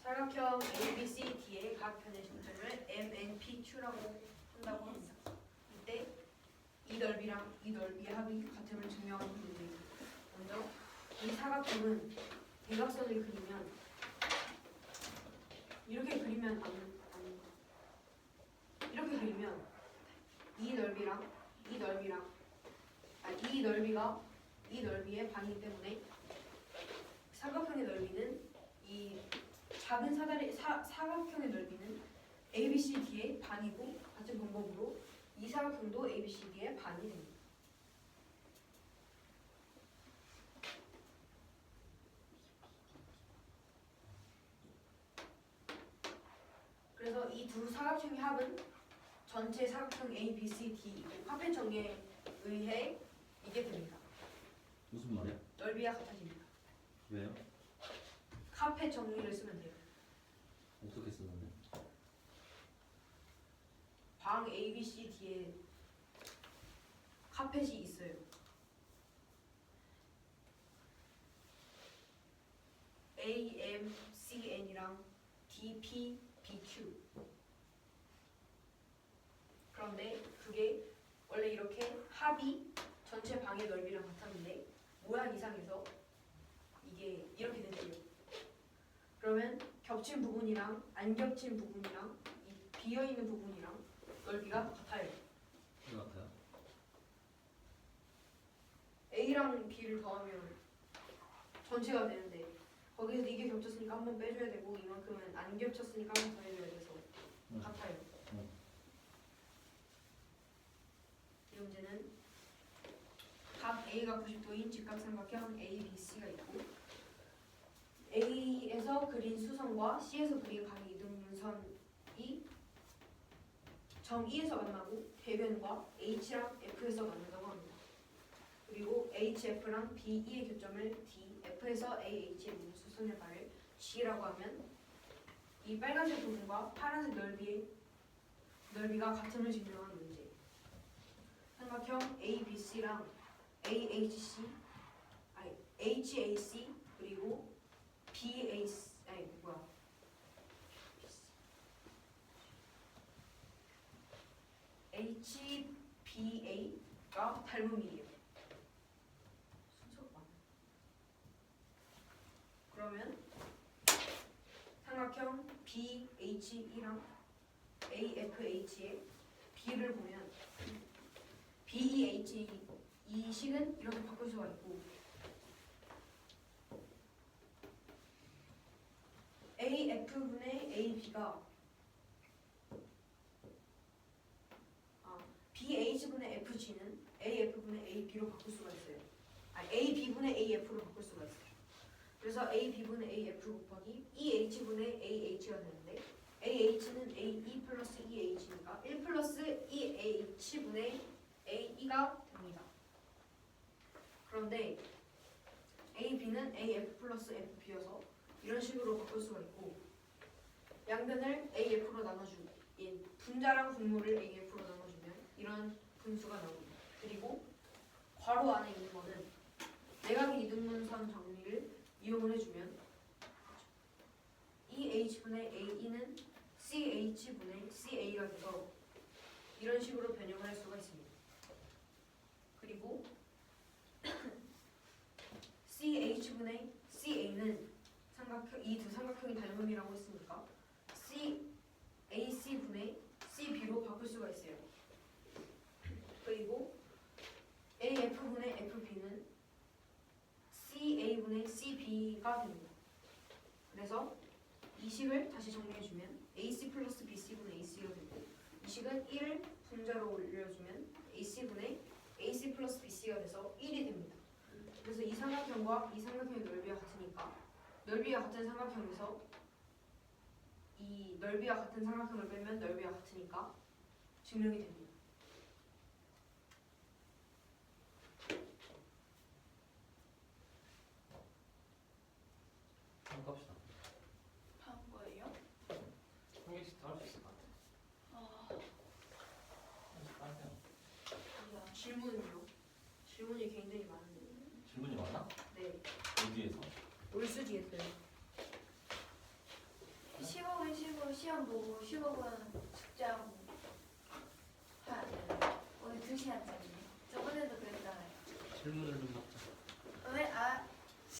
사각형 ABCD의 각 편의 중점을 MNPQ라고 한다고 합니다. 이때 이 넓이랑 이 넓이의 합이 같음을 증명하는 문제입니다. 먼저 이 사각형은 대각선을 그리면 이렇게 그리면 이렇게 그리면 이 넓이랑 이 넓이랑 이 넓이가 이 넓이의 반이기 때문에 사각형의 넓이는 이 작은 사각형의 넓이는 ABCD의 반이고 같은 방법으로 이 사각형도 ABCD의 반이 됩니다. 그래서 이 두 사각형의 합은 전체 사각형 ABCD 화폐 정리에 의해 이게 됩니다. 무슨 말이야? 넓이가 같아집니다. 왜요? 카페 정리를 쓰면 돼요. 어떻게 쓰는데? 방 ABCD에 카펫이 있어요. AMCN이랑 DPBQ. 그런데 그게 원래 이렇게 합이 전체 방의 넓이랑 같았는데 모양 이상해서 이게 이렇게 됐대요. 그러면 겹친 부분이랑 안 겹친 부분이랑 이 비어있는 부분이랑 넓이가 같아요. 왜 같아요? A랑 B를 더하면 전체가 되는데 거기서 이게 겹쳤으니까 한 번 빼줘야 되고 이만큼은 안 겹쳤으니까 한 번 더 해줘야 돼서 같아요. 이 문제는 각 A가 90도인 직각삼각형 ABC가 있고 A에서 그린 수선과 C에서 그린 각 이등분선이 점 E에서 만나고 대변과 H랑 F에서 만난다고 합니다. 그리고 HF랑 BE의 교점을 D, F에서 AH에 있는 수선의 발을 G라고 하면 이 빨간색 부분과 파란색 넓이가 같음을 증명하는 문제. 삼각형 ABC랑 HAC 그리고 HBA가 닮음이에요. 순서가 맞나? 그러면 삼각형 BHE랑 AFH의 B를 보면 BEHE 이 식은 이렇게 바꿀 수가 있고 AF분의 AB가 BH분의 FG는 AF분의 AB로 바꿀 수가 있어요. AB분의 AF로 바꿀 수가 있어요. 그래서 AB분의 AF 곱하기 EH분의 AH가 되는데 AH는 AE 플러스 EH니까 1 플러스 EH분의 AE가 됩니다. 그런데 AB는 AF 플러스 FB여서 이런 식으로 바꿀 수가 있고 양변을 AF로 나눠주고 분자랑 분모를 AF로 나눠주면 이런 분수가 나옵니다. 그리고 괄호 안에 있는 거는 내각의 이등분선 정리를 이용을 해주면 EH분의 AE는 CH분의 CA가 돼서 이런 식으로 변형을 할 수가 있습니다. 그리고 CH분의 CA는 이 두 삼각형이 닮음이라고 했으니까 AC분의 CB로 바꿀 수가 있어요. 그리고 AF분의 FB는 CA분의 CB가 됩니다. 그래서 이 식을 다시 정리해주면 AC 플러스 BC분의 AC가 되고 이 식은 1을 분자로 올려주면 AC분의 AC 플러스 BC가 돼서 1이 됩니다. 그래서 이 삼각형과 이 삼각형의 넓이가 같으니까 넓이가 같은 삼각형에서 이 넓이가 같은 삼각형을 빼면 넓이가 같으니까 증명이 됩니다. 한번 갑시다. 한 거예요? 한 개씩 더 할 수 있을 것 같아. 하세요. 질문은요? 질문이 굉장히 많은데. 질문이 많아? 네. 어디에서? 올수지 했어요. 10억은 10억 시험 보고 10억은 숙제하고 해야 되는 오늘 2시간짜리 저번에도 그랬잖아요. 질문을 좀 받자.